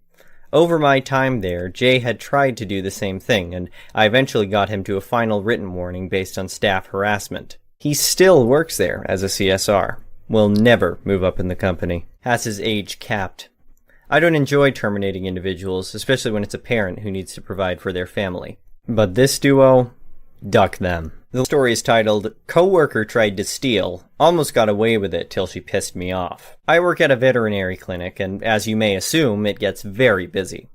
Over my time there, Jay had tried to do the same thing, and I eventually got him to a final written warning based on staff harassment. He still works there as a CSR. Will never move up in the company. Has his age capped. I don't enjoy terminating individuals, especially when it's a parent who needs to provide for their family. But this duo, duck them. The story is titled, "Coworker Tried to Steal, Almost Got Away with It Till She Pissed Me Off." I work at a veterinary clinic, and as you may assume, it gets very busy.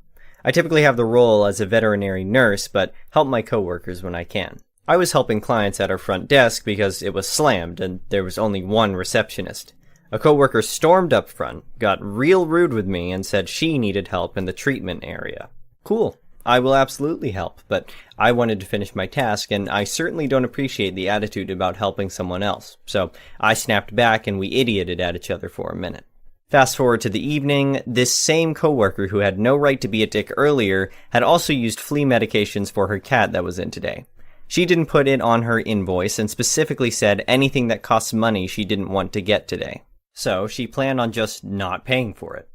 I typically have the role as a veterinary nurse, but help my coworkers when I can. I was helping clients at our front desk because it was slammed and there was only one receptionist. A coworker stormed up front, got real rude with me, and said she needed help in the treatment area. Cool. I will absolutely help, but I wanted to finish my task, and I certainly don't appreciate the attitude about helping someone else. So I snapped back and we idioted at each other for a minute. Fast forward to the evening, this same coworker who had no right to be a dick earlier had also used flea medications for her cat that was in today. She didn't put it on her invoice and specifically said anything that costs money she didn't want to get today. So she planned on just not paying for it.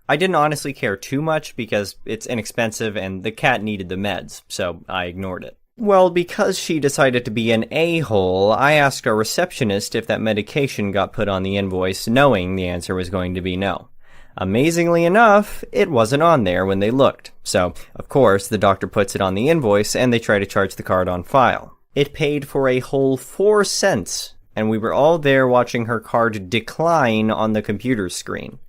I didn't honestly care too much because it's inexpensive and the cat needed the meds, so I ignored it. Well, because she decided to be an a-hole, I asked our receptionist if that medication got put on the invoice, knowing the answer was going to be no. Amazingly enough, it wasn't on there when they looked. So, of course, the doctor puts it on the invoice and they try to charge the card on file. It paid for a whole 4 cents, and we were all there watching her card decline on the computer screen.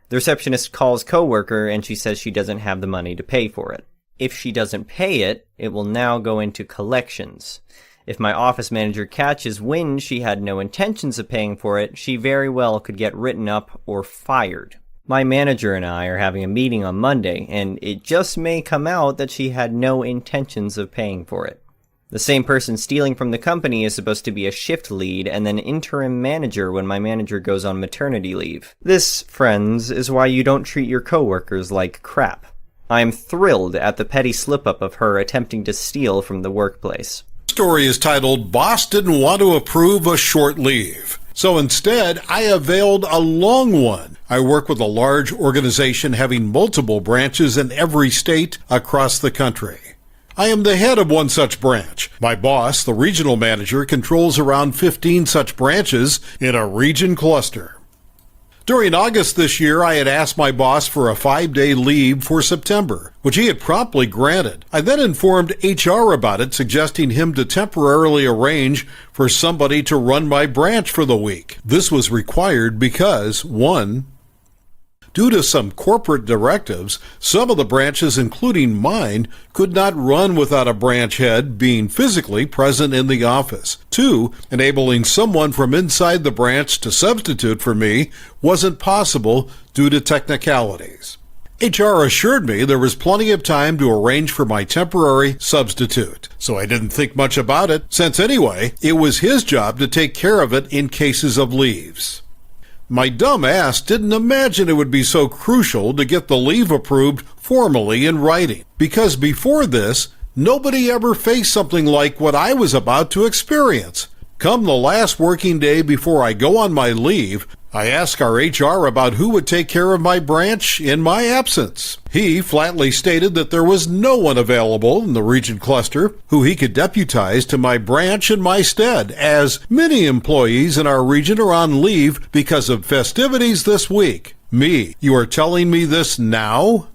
The receptionist calls coworker and she says she doesn't have the money to pay for it. If she doesn't pay it, it will now go into collections. If my office manager catches wind she had no intentions of paying for it, she very well could get written up or fired. My manager and I are having a meeting on Monday, and it just may come out that she had no intentions of paying for it. The same person stealing from the company is supposed to be a shift lead and then interim manager when my manager goes on maternity leave. This, friends, is why you don't treat your coworkers like crap. I am thrilled at the petty slip-up of her attempting to steal from the workplace. The story is titled, Boss Didn't Want to Approve a Short Leave. So instead, I availed a long one. I work with a large organization having multiple branches in every state across the country. I am the head of one such branch. My boss, the regional manager, controls around 15 such branches in a region cluster. During August this year, I had asked my boss for a 5-day leave for September, which he had promptly granted. I then informed HR about it, suggesting him to temporarily arrange for somebody to run my branch for the week. This was required because, 1, due to some corporate directives, some of the branches, including mine, could not run without a branch head being physically present in the office. 2, enabling someone from inside the branch to substitute for me wasn't possible due to technicalities. HR assured me there was plenty of time to arrange for my temporary substitute, so I didn't think much about it, since anyway, it was his job to take care of it in cases of leaves. My dumb ass didn't imagine it would be so crucial to get the leave approved formally in writing, because before this, nobody ever faced something like what I was about to experience. Come the last working day before I go on my leave, I asked our HR about who would take care of my branch in my absence. He flatly stated that there was no one available in the region cluster who he could deputize to my branch in my stead, as many employees in our region are on leave because of festivities this week. Me, you are telling me this now?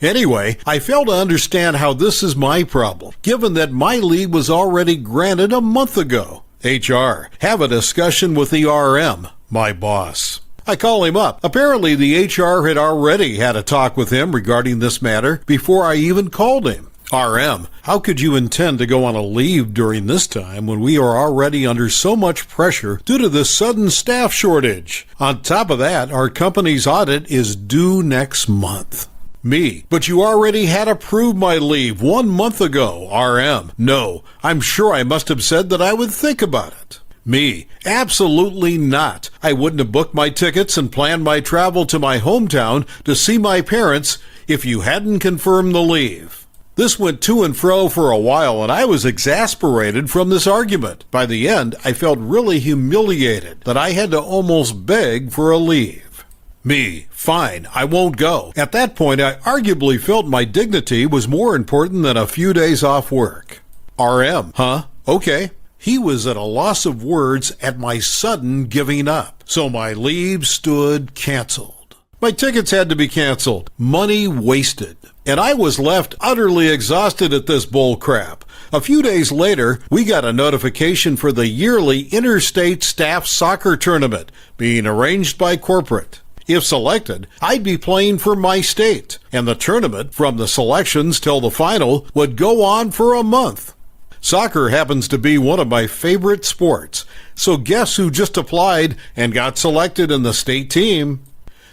Anyway, I fail to understand how this is my problem, given that my leave was already granted a month ago. HR, have a discussion with the RM. My boss. I call him up. Apparently the HR had already had a talk with him regarding this matter before I even called him. RM, how could you intend to go on a leave during this time when we are already under so much pressure due to this sudden staff shortage? On top of that, our company's audit is due next month. Me, but you already had approved my leave 1 month ago. RM, no, I'm sure I must have said that I would think about it. Me, absolutely not. I wouldn't have booked my tickets and planned my travel to my hometown to see my parents if you hadn't confirmed the leave. This went to and fro for a while, and I was exasperated from this argument. By the end, I felt really humiliated that I had to almost beg for a leave. Me, fine, I won't go. At that point, I arguably felt my dignity was more important than a few days off work. RM, huh? Okay. He was at a loss of words at my sudden giving up, so my leave stood canceled. My tickets had to be canceled, money wasted, and I was left utterly exhausted at this bull crap. A few days later, we got a notification for the yearly interstate staff soccer tournament being arranged by corporate. If selected, I'd be playing for my state, and the tournament, from the selections till the final, would go on for a month. Soccer happens to be one of my favorite sports, so guess who just applied and got selected in the state team?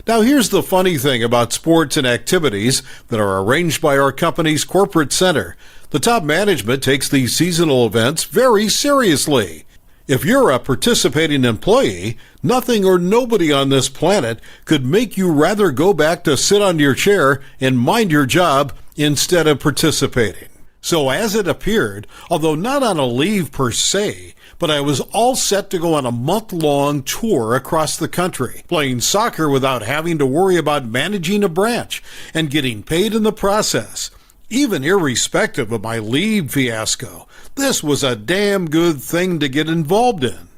Now here's the funny thing about sports and activities that are arranged by our company's corporate center. The top management takes these seasonal events very seriously. If you're a participating employee, nothing or nobody on this planet could make you rather go back to sit on your chair and mind your job instead of participating. So as it appeared, although not on a leave per se, but I was all set to go on a month-long tour across the country, playing soccer without having to worry about managing a branch and getting paid in the process. Even irrespective of my leave fiasco, this was a damn good thing to get involved in.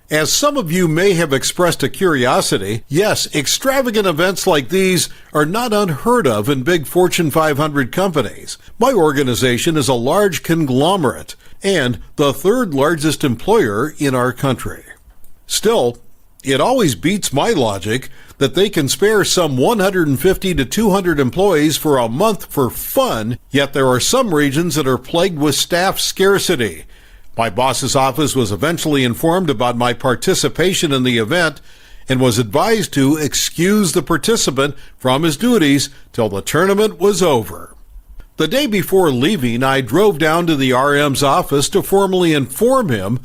As some of you may have expressed a curiosity, yes, extravagant events like these are not unheard of in big Fortune 500 companies. My organization is a large conglomerate and the third largest employer in our country. Still, it always beats my logic that they can spare some 150 to 200 employees for a month for fun, yet there are some regions that are plagued with staff scarcity. My boss's office was eventually informed about my participation in the event and was advised to excuse the participant from his duties till the tournament was over. The day before leaving, I drove down to the RM's office to formally inform him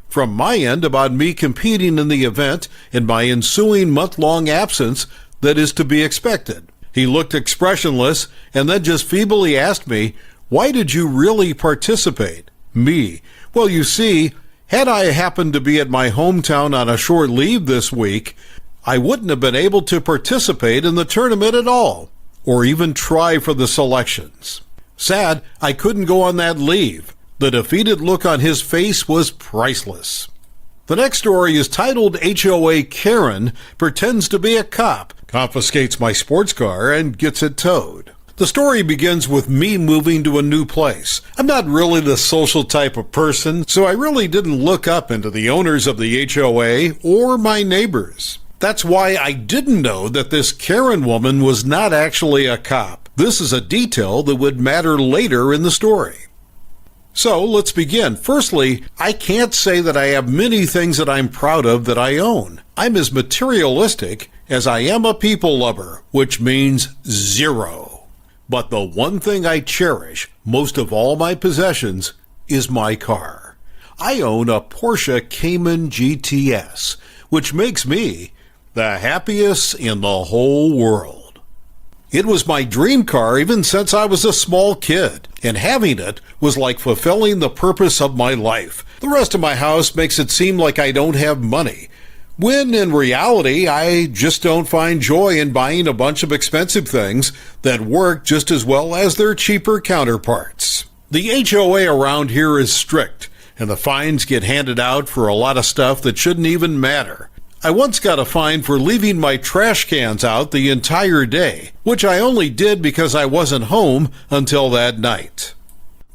from my end about me competing in the event and my ensuing month-long absence that is to be expected. He looked expressionless and then just feebly asked me, "Why did you really participate?" Me. "Well, you see, had I happened to be at my hometown on a short leave this week, I wouldn't have been able to participate in the tournament at all, or even try for the selections. Sad, I couldn't go on that leave." The defeated look on his face was priceless. The next story is titled HOA Karen Pretends to be a Cop, Confiscates My Sports Car, and Gets It Towed. The story begins with me moving to a new place. I'm not really the social type of person, so I really didn't look up into the owners of the HOA or my neighbors. That's why I didn't know that this Karen woman was not actually a cop. This is a detail that would matter later in the story. So let's begin. Firstly, I can't say that I have many things that I'm proud of that I own. I'm as materialistic as I am a people lover, which means zero. But the one thing I cherish most of all my possessions is my car. I own a Porsche Cayman GTS, which makes me the happiest in the whole world. It was my dream car even since I was a small kid, and having it was like fulfilling the purpose of my life. The rest of my house makes it seem like I don't have money, when in reality I just don't find joy in buying a bunch of expensive things that work just as well as their cheaper counterparts. The HOA around here is strict, and the fines get handed out for a lot of stuff that shouldn't even matter. I once got a fine for leaving my trash cans out the entire day, which I only did because I wasn't home until that night.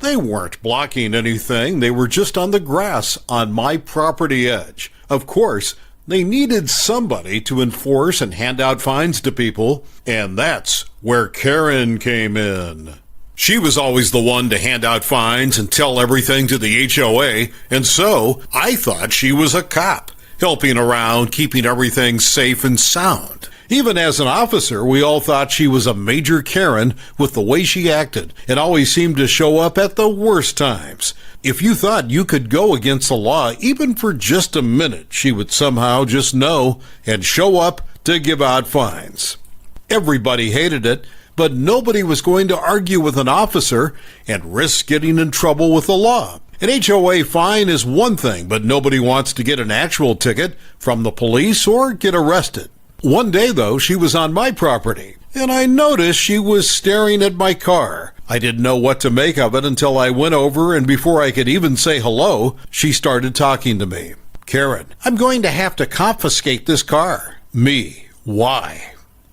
They weren't blocking anything, they were just on the grass on my property edge. Of course, they needed somebody to enforce and hand out fines to people, and that's where Karen came in. She was always the one to hand out fines and tell everything to the HOA, and so I thought she was a cop, helping around, keeping everything safe and sound. Even as an officer, we all thought she was a major Karen with the way she acted and always seemed to show up at the worst times. If you thought you could go against the law, even for just a minute, she would somehow just know and show up to give out fines. Everybody hated it, but nobody was going to argue with an officer and risk getting in trouble with the law. An HOA fine is one thing, but nobody wants to get an actual ticket from the police or get arrested. One day, though, she was on my property, and I noticed she was staring at my car. I didn't know what to make of it until I went over, and before I could even say hello, she started talking to me. "Karen, I'm going to have to confiscate this car." Me, why?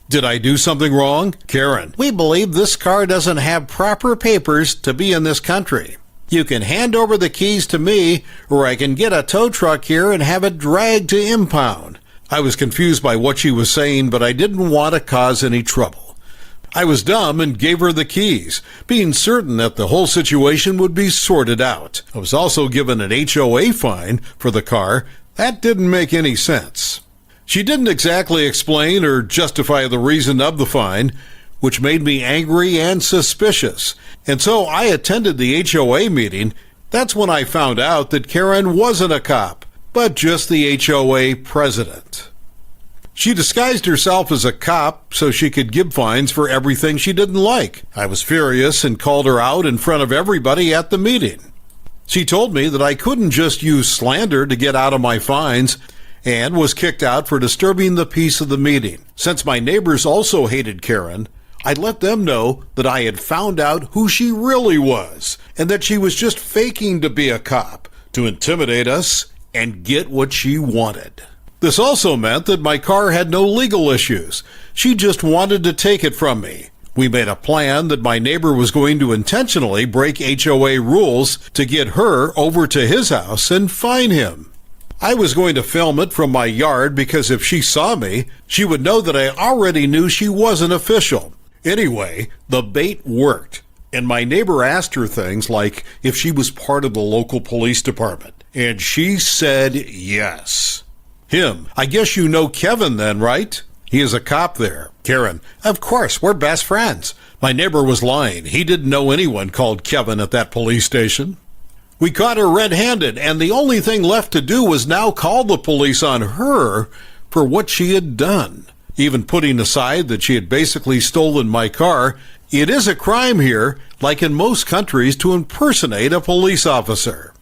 Did I do something wrong? Karen, we believe this car doesn't have proper papers to be in this country. You can hand over the keys to me, or I can get a tow truck here and have it dragged to impound. I was confused by what she was saying, but I didn't want to cause any trouble. I was dumb and gave her the keys, being certain that the whole situation would be sorted out. I was also given an HOA fine for the car. That didn't make any sense. She didn't exactly explain or justify the reason of the fine, which made me angry and suspicious. And so I attended the HOA meeting. That's when I found out that Karen wasn't a cop, but just the HOA president. She disguised herself as a cop so she could give fines for everything she didn't like. I was furious and called her out in front of everybody at the meeting. She told me that I couldn't just use slander to get out of my fines, and was kicked out for disturbing the peace of the meeting. Since my neighbors also hated Karen, I let them know that I had found out who she really was, and that she was just faking to be a cop to intimidate us and get what she wanted. This also meant that my car had no legal issues. She just wanted to take it from me. We made a plan that my neighbor was going to intentionally break HOA rules to get her over to his house and fine him. I was going to film it from my yard because if she saw me, she would know that I already knew she wasn't official. Anyway, the bait worked, and my neighbor asked her things like if she was part of the local police department, and she said yes. Him, I guess you know Kevin then, right? He is a cop there. Karen, of course, we're best friends. My neighbor was lying. He didn't know anyone called Kevin at that police station. We caught her red-handed, and the only thing left to do was now call the police on her for what she had done. Even putting aside that she had basically stolen my car, it is a crime here, like in most countries, to impersonate a police officer.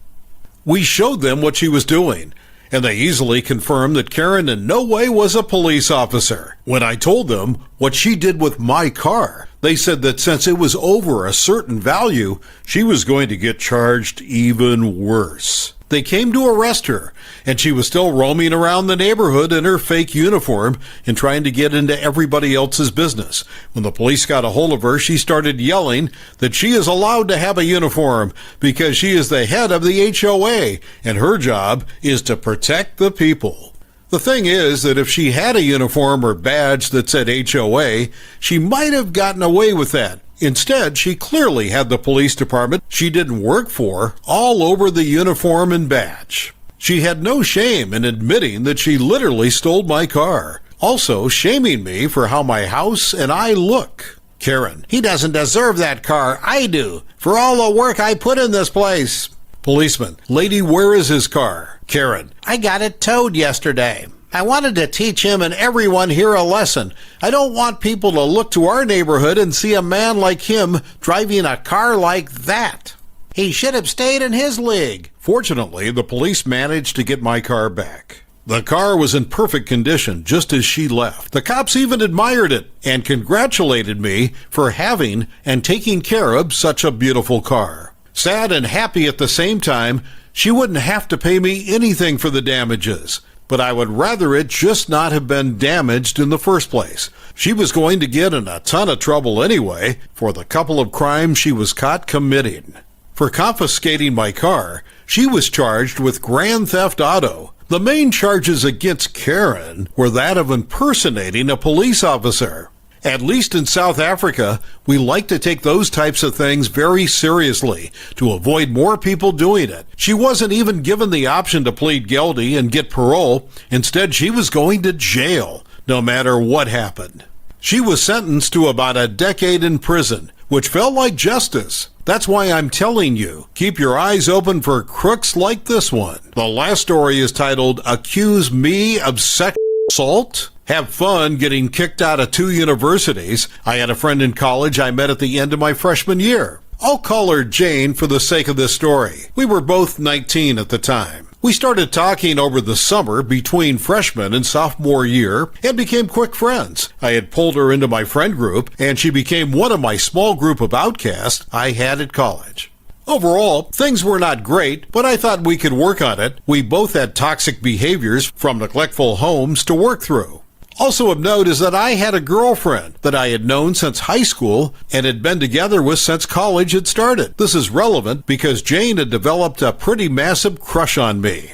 We showed them what she was doing, and they easily confirmed that Karen in no way was a police officer. When I told them what she did with my car, they said that since it was over a certain value, she was going to get charged even worse. They came to arrest her, and she was still roaming around the neighborhood in her fake uniform and trying to get into everybody else's business. When the police got a hold of her, she started yelling that she is allowed to have a uniform because she is the head of the HOA, and her job is to protect the people. The thing is that if she had a uniform or badge that said HOA, she might have gotten away with that. Instead, she clearly had the police department she didn't work for all over the uniform and badge. She had no shame in admitting that she literally stole my car, also shaming me for how my house and I look. Karen, he doesn't deserve that car. I do, for all the work I put in this place. Policeman, lady, where is his car? Karen, I got it towed yesterday. I wanted to teach him and everyone here a lesson. I don't want people to look to our neighborhood and see a man like him driving a car like that. He should have stayed in his league. Fortunately, the police managed to get my car back. The car was in perfect condition, just as she left. The cops even admired it and congratulated me for having and taking care of such a beautiful car. Sad and happy at the same time, she wouldn't have to pay me anything for the damages. But I would rather it just not have been damaged in the first place. She was going to get in a ton of trouble anyway for the couple of crimes she was caught committing. For confiscating my car, she was charged with grand theft auto. The main charges against Karen were that of impersonating a police officer. At least in South Africa, we like to take those types of things very seriously to avoid more people doing it. She wasn't even given the option to plead guilty and get parole. Instead, she was going to jail, no matter what happened. She was sentenced to about a decade in prison, which felt like justice. That's why I'm telling you, keep your eyes open for crooks like this one. The last story is titled, Accuse Me of Sexual Assault? Have fun getting kicked out of 2 universities. I had a friend in college I met at the end of my freshman year. I'll call her Jane for the sake of this story. We were both 19 at the time. We started talking over the summer between freshman and sophomore year and became quick friends. I had pulled her into my friend group, and she became one of my small group of outcasts I had at college. Overall, things were not great, but I thought we could work on it. We both had toxic behaviors from neglectful homes to work through. Also of note is that I had a girlfriend that I had known since high school and had been together with since college had started. This is relevant because Jane had developed a pretty massive crush on me.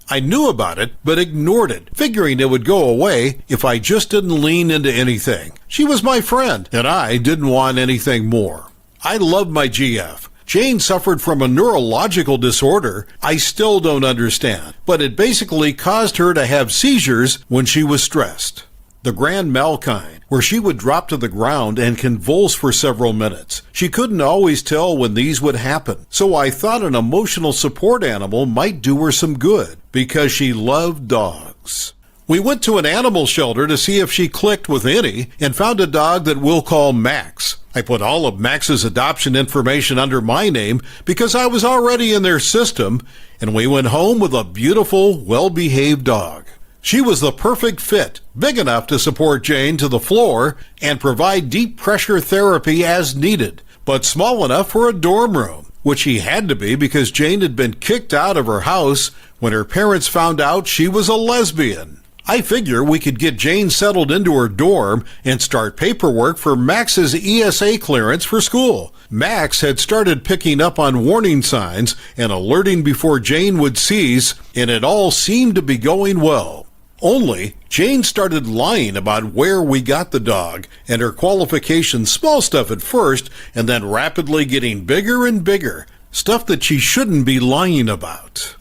I knew about it, but ignored it, figuring it would go away if I just didn't lean into anything. She was my friend, and I didn't want anything more. I loved my GF. Jane suffered from a neurological disorder I still don't understand, but it basically caused her to have seizures when she was stressed. The grand mal kind, where she would drop to the ground and convulse for several minutes. She couldn't always tell when these would happen, so I thought an emotional support animal might do her some good, because she loved dogs. We went to an animal shelter to see if she clicked with any and found a dog that we'll call Max. I put all of Max's adoption information under my name because I was already in their system, and we went home with a beautiful, well-behaved dog. She was the perfect fit, big enough to support Jane to the floor and provide deep pressure therapy as needed, but small enough for a dorm room, which she had to be because Jane had been kicked out of her house when her parents found out she was a lesbian. I figure we could get Jane settled into her dorm and start paperwork for Max's ESA clearance for school. Max had started picking up on warning signs and alerting before Jane would seize, and it all seemed to be going well. Only, Jane started lying about where we got the dog, and her qualifications, small stuff at first, and then rapidly getting bigger and bigger, stuff that she shouldn't be lying about.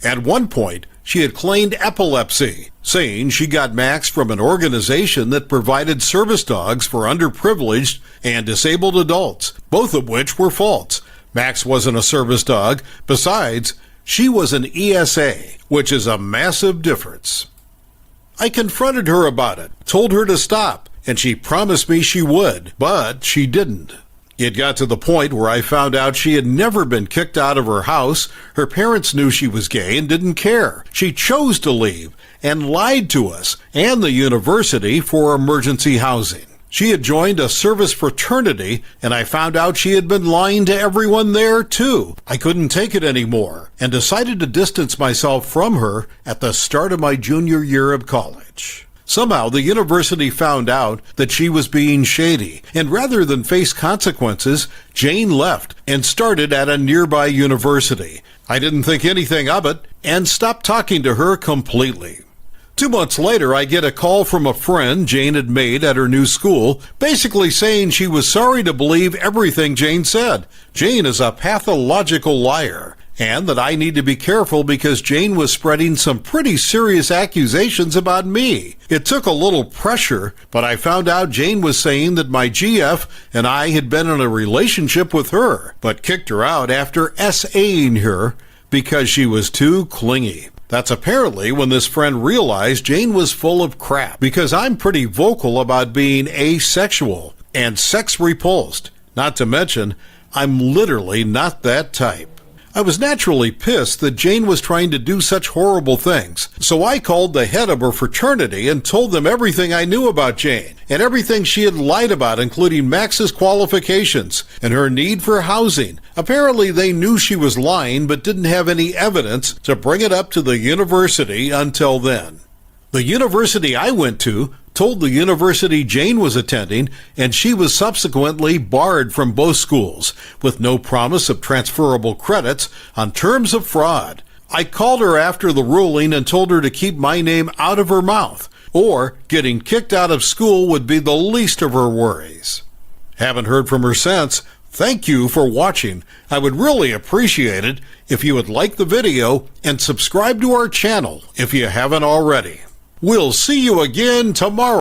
At one point, she had claimed epilepsy, saying she got Max from an organization that provided service dogs for underprivileged and disabled adults, both of which were false. Max wasn't a service dog. Besides, she was an ESA, which is a massive difference. I confronted her about it, told her to stop, and she promised me she would, but she didn't. It got to the point where I found out she had never been kicked out of her house. Her parents knew she was gay and didn't care. She chose to leave and lied to us and the university for emergency housing. She had joined a service fraternity, and I found out she had been lying to everyone there, too. I couldn't take it anymore and decided to distance myself from her at the start of my junior year of college. Somehow, the university found out that she was being shady, and rather than face consequences, Jane left and started at a nearby university. I didn't think anything of it and stopped talking to her completely. 2 months later, I get a call from a friend Jane had made at her new school, basically saying she was sorry to believe everything Jane said. Jane is a pathological liar, and that I need to be careful because Jane was spreading some pretty serious accusations about me. It took a little pressure, but I found out Jane was saying that my GF and I had been in a relationship with her, but kicked her out after SAing her because she was too clingy. That's apparently when this friend realized Jane was full of crap, because I'm pretty vocal about being asexual and sex repulsed. Not to mention, I'm literally not that type. I was naturally pissed that Jane was trying to do such horrible things, so I called the head of her fraternity and told them everything I knew about Jane, and everything she had lied about, including Max's qualifications and her need for housing. Apparently they knew she was lying, but didn't have any evidence to bring it up to the university until then. The university I went to told the university Jane was attending, and she was subsequently barred from both schools, with no promise of transferable credits on terms of fraud. I called her after the ruling and told her to keep my name out of her mouth, or getting kicked out of school would be the least of her worries. Haven't heard from her since. Thank you for watching. I would really appreciate it if you would like the video and subscribe to our channel if you haven't already. We'll see you again tomorrow.